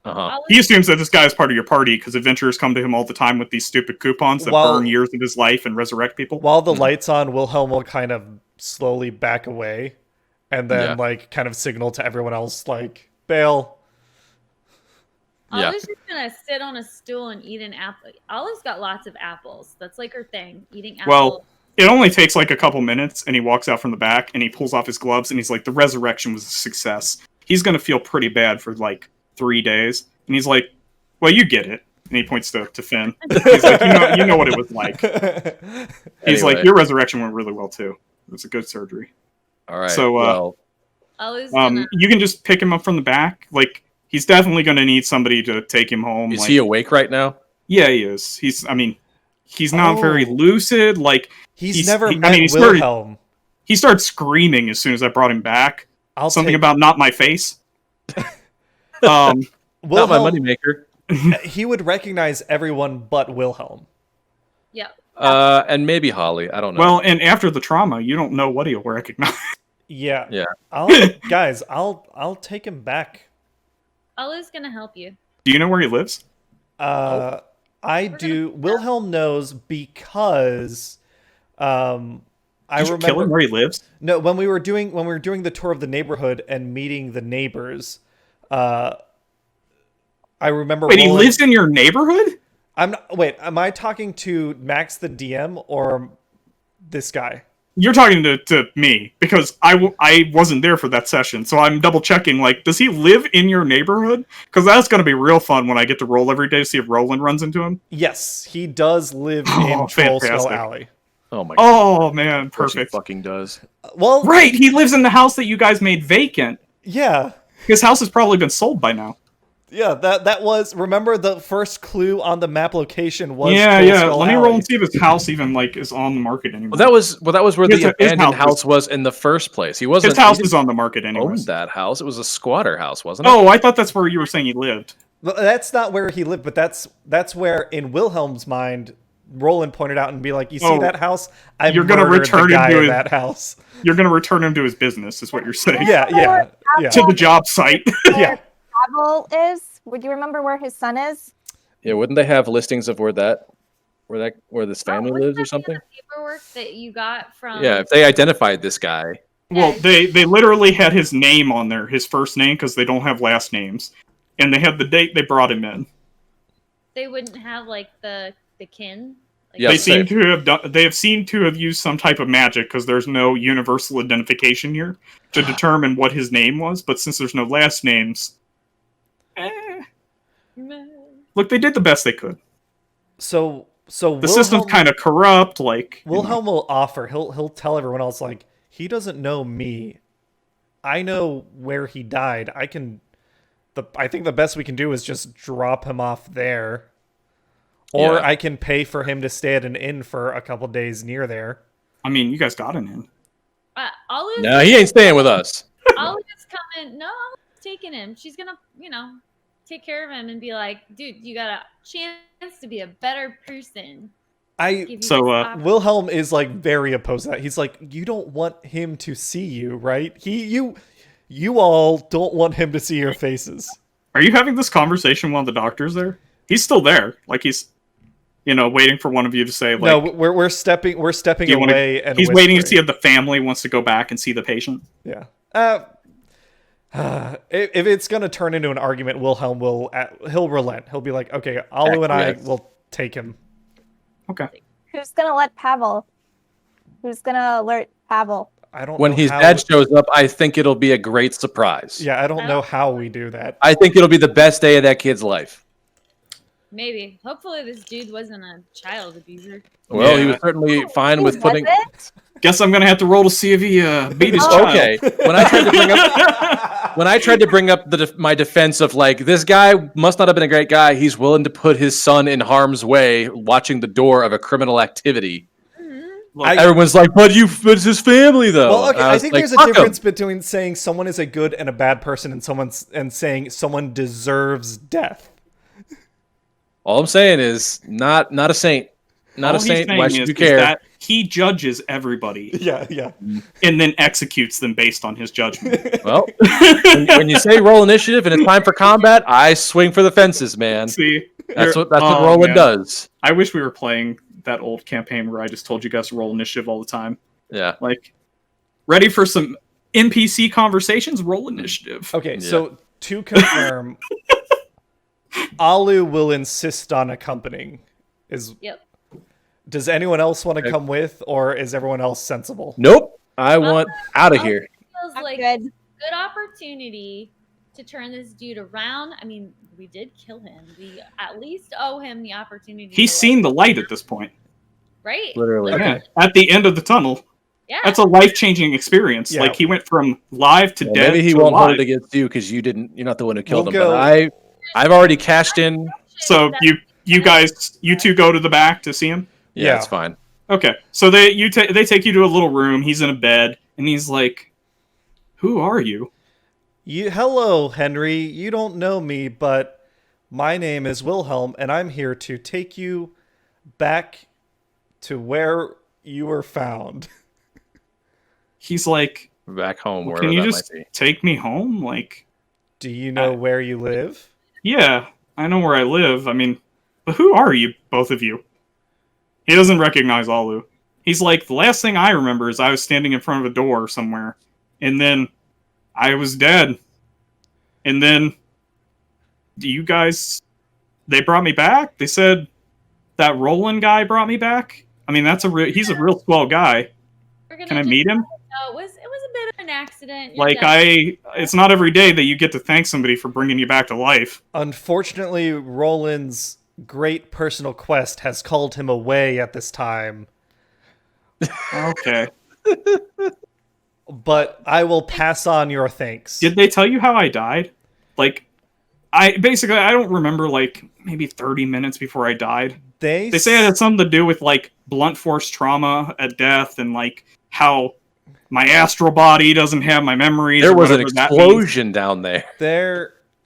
Uh-huh. He assumes that this guy is part of your party because adventurers come to him all the time with these stupid coupons that burn years of his life and resurrect people. While the light's on, Wilhelm will kind of slowly back away and then kind of signal to everyone else like bail. Yeah. Olive's just gonna sit on a stool and eat an apple. Olive's got lots of apples. That's like her thing, eating apples. Well, it only takes like a couple minutes, and he walks out from the back and he pulls off his gloves and he's like, "The resurrection was a success." He's gonna feel pretty bad for like 3 days, and he's like, "Well, you get it." And he points to Finn. He's like, "You know what it was like." He's Anyway. like, "Your resurrection went really well too. It was a good surgery." All right. So, well, Olive's gonna. you can just pick him up from the back. Like, he's definitely gonna need somebody to take him home. is like, he awake right now? Yeah, he is. He's not very lucid. Like, He's never met I mean, Wilhelm. he started screaming as soon as I brought him back. Something about not my face. Not my Wilhelm, moneymaker. he would recognize everyone but Wilhelm. Yep. And maybe Holly. I don't know. Well, and after the trauma, you don't know what he'll recognize. Yeah. Yeah. I'll take him back. Olive's gonna help you. Do you know where he lives? I do. Wilhelm knows because I Did you kill him remember where he lives? no when we were doing the tour of the neighborhood and meeting the neighbors. I remember. Wait, he Rolan- lives in your neighborhood? Wait, am I talking to Max the DM or this guy? You're talking to me because I wasn't there for that session, so I'm double checking. Like, does he live in your neighborhood? Because that's going to be real fun when I get to roll every day to see if Rolan runs into him. Yes, he does live Oh, in Troll Skull fantastic. Alley. oh my god. Oh man, Of course he perfect. fucking does. Well, Right, he lives in the house that you guys made vacant. yeah. His house has probably been sold by now. Yeah, that was. Remember the first clue on the map location was. Yeah, Troll yeah. Skull Let me Alley. roll and see if his house even is on the market anymore. Well, that was where His- the his abandoned house house was in the first place. He wasn't. His house he is on the market didn't anyway. own that house. It was a squatter house, wasn't it? Oh, I thought that's where you were saying he lived. Well, that's not where he lived, but that's where in Wilhelm's mind, Roland pointed out and be like, "You see Oh, that house? I you're gonna murdered return the him guy to in his- that house." You're going to return him to his business, is what you're saying. Yeah. To the job site. Yeah. Travel is. Would you remember where his son is? Yeah, wouldn't they have listings of where this family Wouldn't lives or that be something? in the paperwork that you got from. Yeah, if they identified this guy. Well, they literally had his name on there, his first name, because they don't have last names. And they had the date they brought him in. They wouldn't have like the kin. Like, Yeah, They same. seem to have used some type of magic because there's no universal identification here to determine what his name was. But since there's no last names, look, they did the best they could. So The system's kind of corrupt. Like Wilhelm will offer. He'll tell everyone else like he doesn't know me. I know where he died. I think the best we can do is just drop him off there. Or Yeah. I can pay for him to stay at an inn for a couple days near there. I mean, you guys got an in. Olive's, No, he ain't staying with us. Olive's coming. No, Olive's taking him. She's gonna, take care of him and be like, dude, you got a chance to be a better person. I give you So, this uh, option. Wilhelm is like very opposed to that. He's like, you don't want him to see you, right? You all don't want him to see your faces. Are you having this conversation while the doctor's there? He's still there. Like he's, waiting for one of you to say, like, No, we're stepping do you wanna- away and he's waiting to see whispering. if the family wants to go back and see the patient. Yeah. If it's gonna turn into an argument, Wilhelm he'll relent. He'll be like, okay, Alu and I Acquiesce. will take him. Okay. Who's gonna let Pavel? Who's gonna alert Pavel? I don't When know his how. dad shows up, I think it'll be a great surprise. Yeah, I don't know how we do that. I think it'll be the best day of that kid's life. Maybe. Hopefully, this dude wasn't a child abuser. Well, he Yeah. was certainly fine Who with putting. was it? Guess I'm gonna have to roll to see if he beat his Oh. child. Okay, when I tried to bring up my defense of like this guy must not have been a great guy. He's willing to put his son in harm's way, watching the door of a criminal activity. Look, Everyone's like, "But it's his family, though." Well, okay, And I was think like, there's a "Fuck 'em." difference between saying someone is a good and a bad person and saying someone deserves death. All I'm saying is, not a saint, not all a he's saint. saying Why should you is care? that he judges everybody Yeah. and then executes them based on his judgment. Well, when you say roll initiative and it's time for combat, I swing for the fences, man. See, That's you're- what oh, Rolan man. does. I wish we were playing that old campaign where I just told you guys to roll initiative all the time. Yeah. Like, ready for some NPC conversations? Roll initiative. Okay, Yeah. so to confirm, Alu will insist on accompanying. Yep. Does anyone else want to Okay. come with, or is everyone else sensible? Nope. I want out of here. Feels I'm like good. good opportunity to turn this dude around. I mean, we did kill him. We at least owe him the opportunity. He's to seen the light at this point. right. Literally. Yeah. At the end of the tunnel. Yeah. That's a life-changing experience. Yeah. Like, he went from live to Well, dead maybe he to won't alive. hold it against you because you're not the one who killed We'll him. go- But I've already cashed in. So, you two go to the back to see him? Yeah, Yeah. it's fine. Okay. So they take you to a little room. He's in a bed, and he's like, "Who are you?" Hello, Henry. You don't know me, but my name is Wilhelm, and I'm here to take you back to where you were found. He's like, Back home, well, wherever "Can you that just might be. take me home?" Like, Do you know where you live? yeah, I know where I live. I mean, but who are you, both of you? He doesn't recognize Alu. He's like, the last thing I remember is I was standing in front of a door somewhere, and then I was dead. And then you guys, they brought me back. They said that Rolan guy brought me back. I mean, he's a real swell guy. We're gonna Can I just meet him? know it was a bit of an accident. You're Like, dead. it's not every day that you get to thank somebody for bringing you back to life. Unfortunately, Roland's great personal quest has called him away at this time, Okay. but I will pass on your thanks. Did they tell you how I died? Like, I don't remember, like, maybe 30 minutes before I died. They say it had something to do with, like, blunt force trauma at death and, like, how my astral body doesn't have my memories. There or was an whatever that means. explosion down there.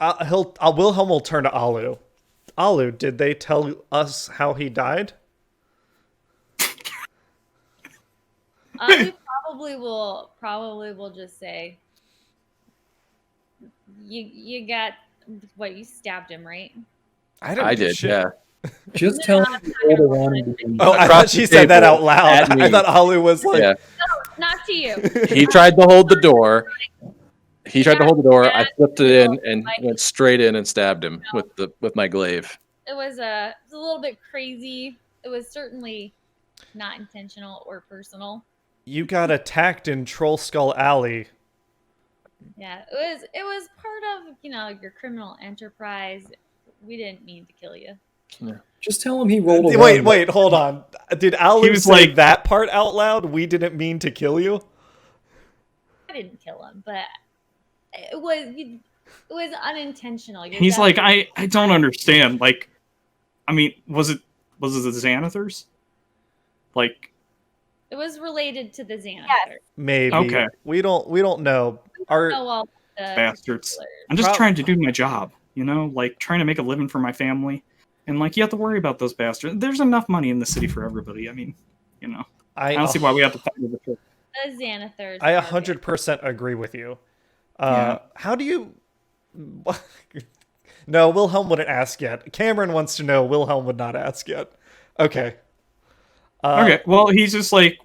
Wilhelm will turn to Alu. Alu, did they tell us how he died? We probably will just say you got what, you stabbed him, right? I do did, shit. yeah. Just tell him to roll the one. Oh, I Across thought the she said that table out loud. at me. I thought Alu was like, Yeah. Not to you. He tried to hold the door. I flipped it in and went straight in and stabbed him with my glaive. It was a little bit crazy. It was certainly not intentional or personal. you got attacked in Troll Skull Alley. Yeah, it was part of, your criminal enterprise. We didn't mean to kill you. Just tell him he rolled a one. Wait, hold on. Did Alu He was say like- that part out loud? We didn't mean to kill you? I didn't kill him, but it was unintentional. Your He's dad- like, I don't understand. Like, I mean, was it the Xanathars? Like, It was related to the Xanathar. Yes. Maybe. Okay. We don't know. Know all the bastards. particulars. I'm just Prob- trying to do my job, like trying to make a living for my family. And like you have to worry about those bastards. There's enough money in the city for everybody. I mean, I don't see why we have to fight with the church. The Xanathars. I are 100% agree with you. Yeah. How do you? No, Wilhelm wouldn't ask yet. Cameron wants to know. Wilhelm would not ask yet. Okay. Okay, well, he's just like,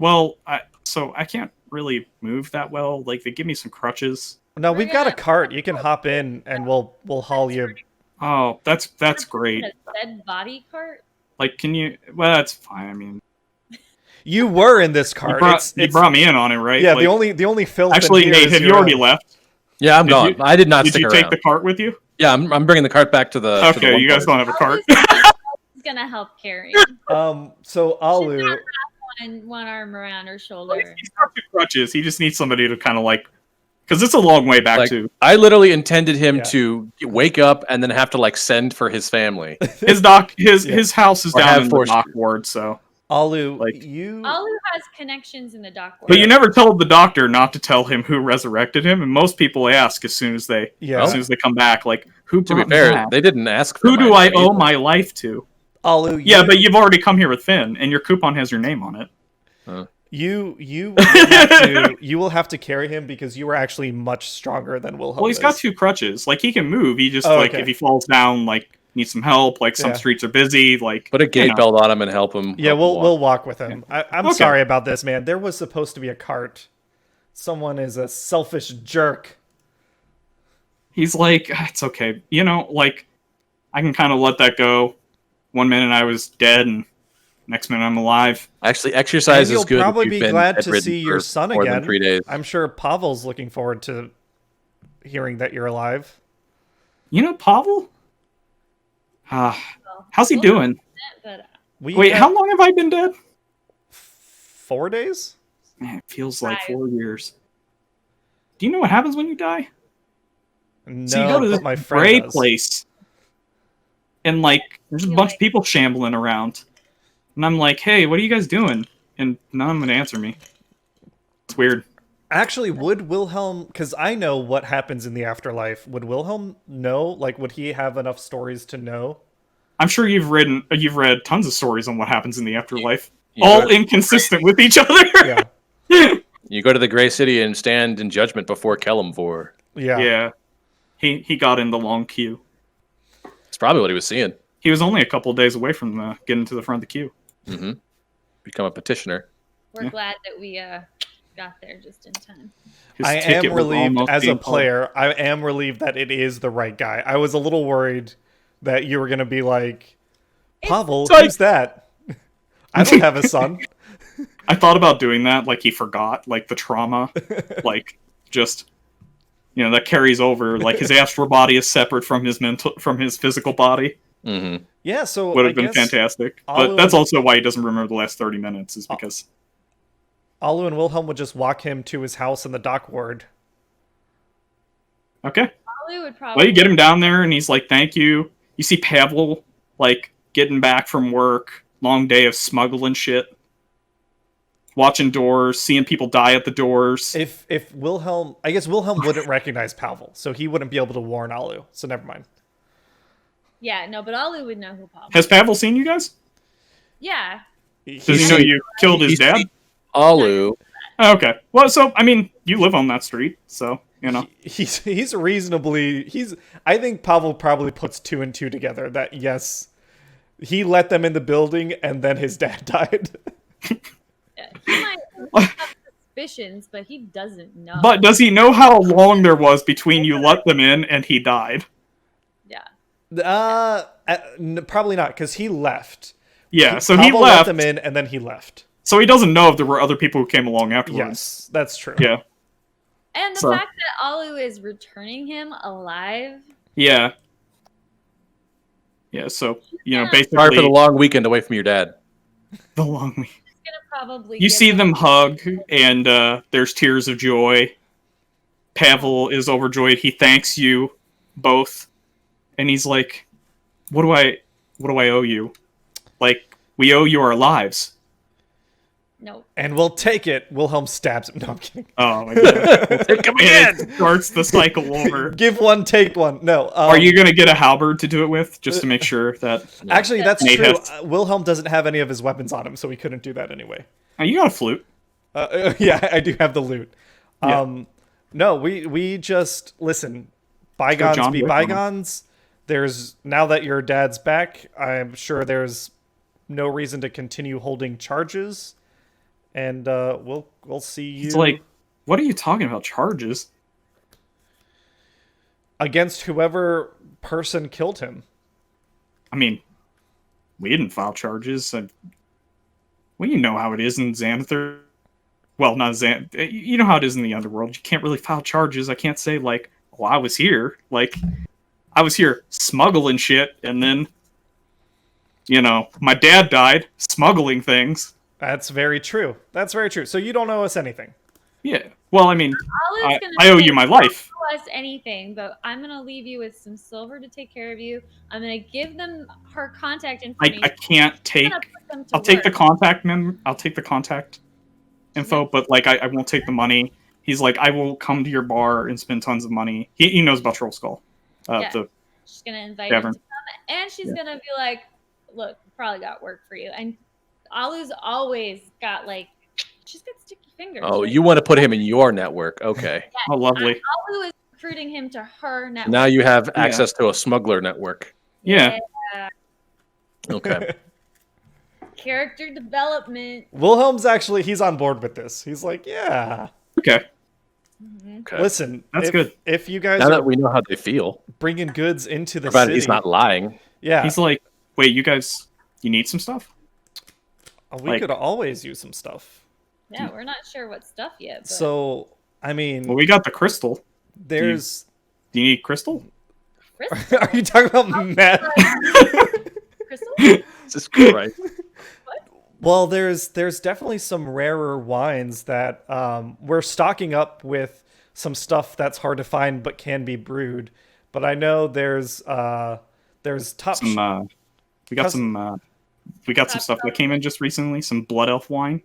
so I can't really move that well. Like, they give me some crutches. No, we've got a cart. You can hop in, and we'll haul you. Oh, that's great. A dead body cart. Like, can you? Well, that's fine. I mean, You were in this you cart. brought me in on it, right? Yeah, Like, the only filth. actually, in here Nate, is have you your already own. left? Yeah, I'm gone. I did not Did stick you around. take the cart with you? Yeah, I'm bringing the cart back to the. to the Okay, one you guys place. don't have a cart. Is gonna help carry So Alu, one arm around her shoulder. He's got 2 crutches. He just needs somebody to kind of like, because it's a long way back Like, to I literally intended him Yeah. to wake up and then have to like send for his family. his his house is Or down have in the force- dock ward. So, Alu, Like- you. Alu has connections in the dock. but you never told the doctor not to tell him who resurrected him, and most people ask as soon as they come back, like, who To be brought me fair, back? they didn't ask for Who my do I name owe either. my life to? Alu, Yeah, but you've already come here with Finn, and your coupon has your name on it. you will have to carry him because you were actually much stronger than Wilhelm. Well, he's got is. 2 crutches. Like, he can move. He just, Okay. if he falls down, like, needs some help. Like, some Yeah. streets are busy. Like, Put a gate belt on him and help him. Yeah, help him we'll walk. walk with him. I'm Okay. sorry about this, man. There was supposed to be a cart. Someone is a selfish jerk. He's like, it's okay. Like, I can kind of let that go. One minute I was dead, and next minute I'm alive. Actually, exercise And you'll is good. if probably you've be been glad to bedridden see your for son more than again. 3 days. I'm sure Pavel's looking forward to hearing that you're alive. Pavel? How's he doing? But Wait, how long have I been dead? 4 days? Man, it feels like 5. 4 years. Do you know what happens when you die? No, So you go to this but my friend gray does. place, and like there's a bunch of people shambling around, and I'm like, "Hey, what are you guys doing?" And none of them would answer me. It's weird. Actually, would Wilhelm, because I know what happens in the afterlife, would Wilhelm know? Like, would he have enough stories to know? I'm sure you've read tons of stories on what happens in the afterlife, You all go- inconsistent with each other. Yeah. You go to the Gray City and stand in judgment before Kelemvor. Yeah. Yeah. He got in the long queue. It's probably what he was seeing. He was only a couple of days away from getting to the front of the queue. hmm Become a petitioner. we're Yeah. glad that we got there just in time. His I ticket am was relieved almost as a being pulled. player. I am relieved that it is the right guy. I was a little worried that you were going to be like, Pavel, like- who's that? I don't have a son. I thought about doing that, like he forgot, like the trauma, like just that carries over. Like his astral body is separate from his physical body. hmm Yeah, so Would I have been guess fantastic. Alu But that's and- also why he doesn't remember the last 30 minutes, is because Alu and Wilhelm would just walk him to his house in the dock ward. okay. Alu would probably. Well, you get him down there, and he's like, "Thank you." You see Pavel like getting back from work, long day of smuggling shit, watching doors, seeing people die at the doors. If Wilhelm, I guess Wilhelm wouldn't recognize Pavel, so he wouldn't be able to warn Alu. So never mind. Yeah, no, but Alu would know who Pavel. Has Pavel seen you guys? Yeah, Does he know you killed his dad? Alu. Okay. Well, so I mean, you live on that street, so He's reasonably I think Pavel probably puts 2 and 2 together that yes, he let them in the building and then his dad died. yeah. He might have suspicions, but he doesn't know. But does he know how long there was between you let them in and he died? yeah, Probably not, because he left. Yeah, so he Pavel let left. them in and then he left. So he doesn't know if there were other people who came along afterwards. Yes, that's true. Yeah. and the So- fact that Alu is returning him alive. Yeah. Yeah, so, Yeah. basically Sorry for the long weekend away from your dad. the long week. Gonna probably. You give see him- them hug, and there's tears of joy. Pavel is overjoyed. He thanks you both, and he's like, "What do I owe you? Like, we owe you our lives." Nope. And we'll take it. Wilhelm stabs him. No, I'm kidding. Oh my god. Take him And again. it starts the cycle over. Give one, take one. No. Are you gonna get a halberd to do it with, just to make sure that? Actually, that's Nate true. has- Wilhelm doesn't have any of his weapons on him, so we couldn't do that anyway. Oh, you got a flute. Yeah, I do have the loot. Yeah. No, we just listen. Bygones John be Wick on him. bygones. There's now that your dad's back, I'm sure there's no reason to continue holding charges, and we'll see you. It's like, what are you talking about? Charges? against whoever person killed him. I mean, we didn't file charges. Well, you know how it is in Xanather. Well, not Xanather. You know how it is in the underworld. You can't really file charges. I can't say, like, well, I was here. Like, I was here smuggling shit, and then, you know, my dad died smuggling things. That's very true. That's very true. So you don't owe us anything. Yeah. Well, I mean, Olive's gonna I owe say, you my life. "Don't owe us anything, but I'm gonna leave you with some silver to take care of you. I'm gonna give them her contact information. I can't take. I'm gonna put them to I'll take the work." contact I'll take the contact info, but like I won't take the money. He's like, I will come to your bar and spend tons of money. He knows about Troll Skull. Yeah. The She's gonna invite tavern. him to come, and she's gonna be like, "Look, probably got work for you." And Alu's always got like, she's got sticky fingers. Oh, right? you want to put him in your network? Okay. Oh, lovely. Alu is recruiting him to her network. Now you have access to a smuggler network. Yeah. Okay. Character development. Wilhelm's actually, he's on board with this. He's like, yeah. Okay. Okay. Listen, That's good. If you guys Now are that we know how they feel, bringing goods into the provided city, he's not lying. yeah, He's like, wait, you guys, you need some stuff? we like- could always use some stuff. Yeah, we're not sure what stuff yet. But So, I mean, Well, we got the crystal. there's. Do you need crystal? Crystal? Are you talking about Matt? Crystal? Jesus Christ. Well, there's definitely some rarer wines that we're stocking up with some stuff that's hard to find but can be brewed. But I know there's top. Some. We got some. We got some stuff that came in just recently. Some blood elf wine.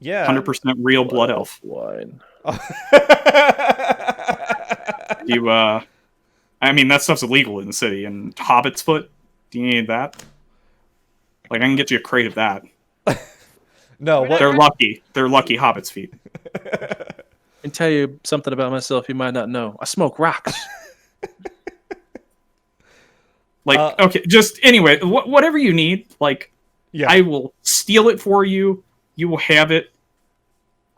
Yeah. 100% real blood elf. Wine. You. I mean, that stuff's illegal in the city. And Hobbit's foot. Do you need that? Like, I can get you a crate of that. No, what, They're lucky. They're lucky Hobbit's feet. I can tell you something about myself you might not know. I smoke rocks. Like, okay, just anyway, whatever you need, like, yeah. I will steal it for you. You will have it.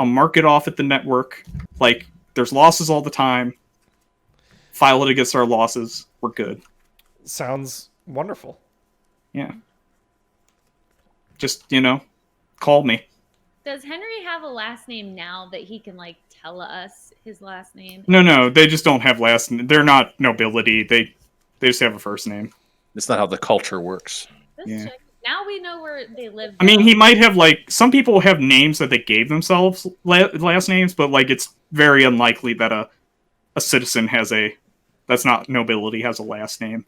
I'll mark it off at the network. Like, there's losses all the time. File it against our losses. We're good. Sounds wonderful. Yeah. Just, you know, call me. Does Henry have a last name now that he can like tell us his last name? No, they just don't have last name. They're not nobility. They just have a first name. It's not how the culture works. Let's Yeah. check. Now we know where they live. I mean, now. he might have, like, some people have names that they gave themselves last names, but, like, it's very unlikely that a citizen has that's not nobility, has a last name.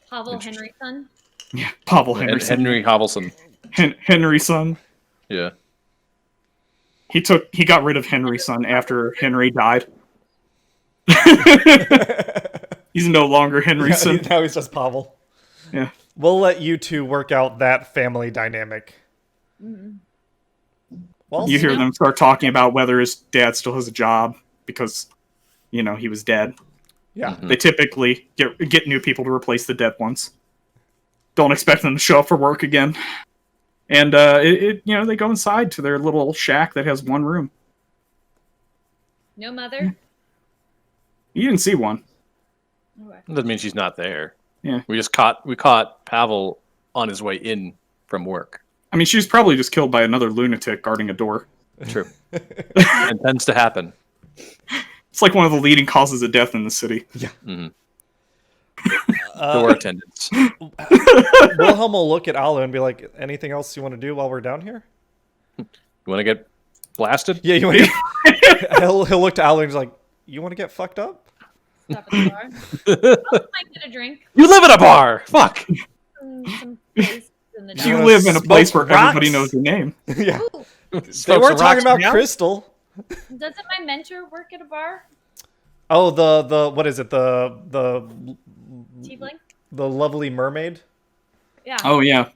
Pavel Henryson. Yeah, Pavel Henryson. Henry Hovelson. Henryson. Yeah. He got rid of Henryson after Henry died. He's no longer Henryson. Now he's just Pavel. Yeah. We'll let you two work out that family dynamic. Well, You hear them start talking about whether his dad still has a job because, you know, he was dead. yeah. They typically get new people to replace the dead ones. Don't expect them to show up for work again. And you know, they go inside to their little shack that has one room. No mother. You didn't see one. Okay. Doesn't mean she's not there. Yeah. We caught Pavel on his way in from work. I mean, she was probably just killed by another lunatic guarding a door. True. It tends to happen. It's like one of the leading causes of death in the city. Door attendants. Wilhelm will look at Alu and be like, anything else you want to do while we're down here? You want to get blasted? Yeah, you want to he'll look to Alu and he's like, you want to get fucked up? Stop at the bar. I might get a drink. You live in a bar. Fuck. Some places in the You wanna live in a place smoke where everybody rocks? knows your name. Yeah. Ooh, They weren't talking about Crystal. Doesn't my mentor work at a bar? Oh, the what is it? The Tiefling? the lovely mermaid. Yeah. Oh yeah.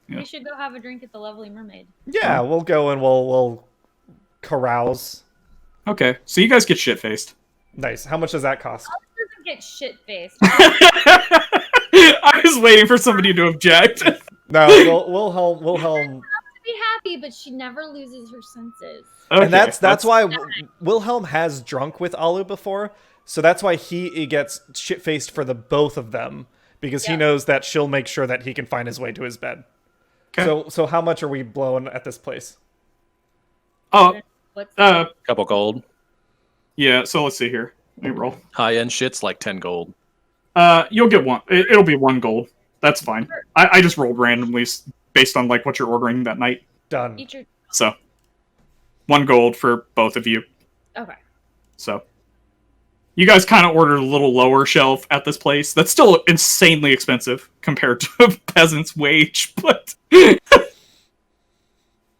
We should go have a drink at the Lovely Mermaid. Yeah, we'll go and we'll carouse. Okay, so you guys get shit faced. Nice. How much does that cost? Alice doesn't get shit faced. I was waiting for somebody to object. No, Wilhelm. Be happy, but she never loses her senses. Okay, And that's why Wilhelm has drunk with Alu before, so that's why he gets shit faced for the both of them, because he knows that she'll make sure that he can find his way to his bed. Okay. So how much are we blowing at this place? Oh, What's Couple gold. yeah. So let's see here. Let me roll. High end shit's like 10 gold. You'll get one. It'll be 1 gold. That's fine. I just rolled randomly based on like what you're ordering that night. Done. eat your... So 1 gold for both of you. Okay. So you guys kind of ordered a little lower shelf at this place. That's still insanely expensive compared to a peasant's wage, but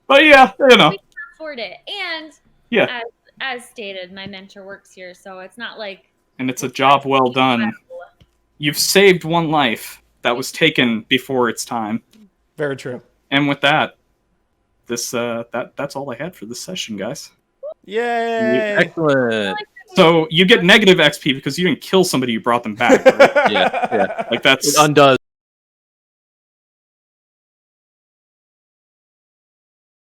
but yeah, you know. We can afford it. And Yeah. as stated, my mentor works here, so it's not like... And it's a job well done. You've saved one life that was taken before its time. Very true. And with that, that's all I had for this session, guys. Yay! Excellent. So you get negative XP because you didn't kill somebody, you brought them back. Right? Yeah. Like that's It undoes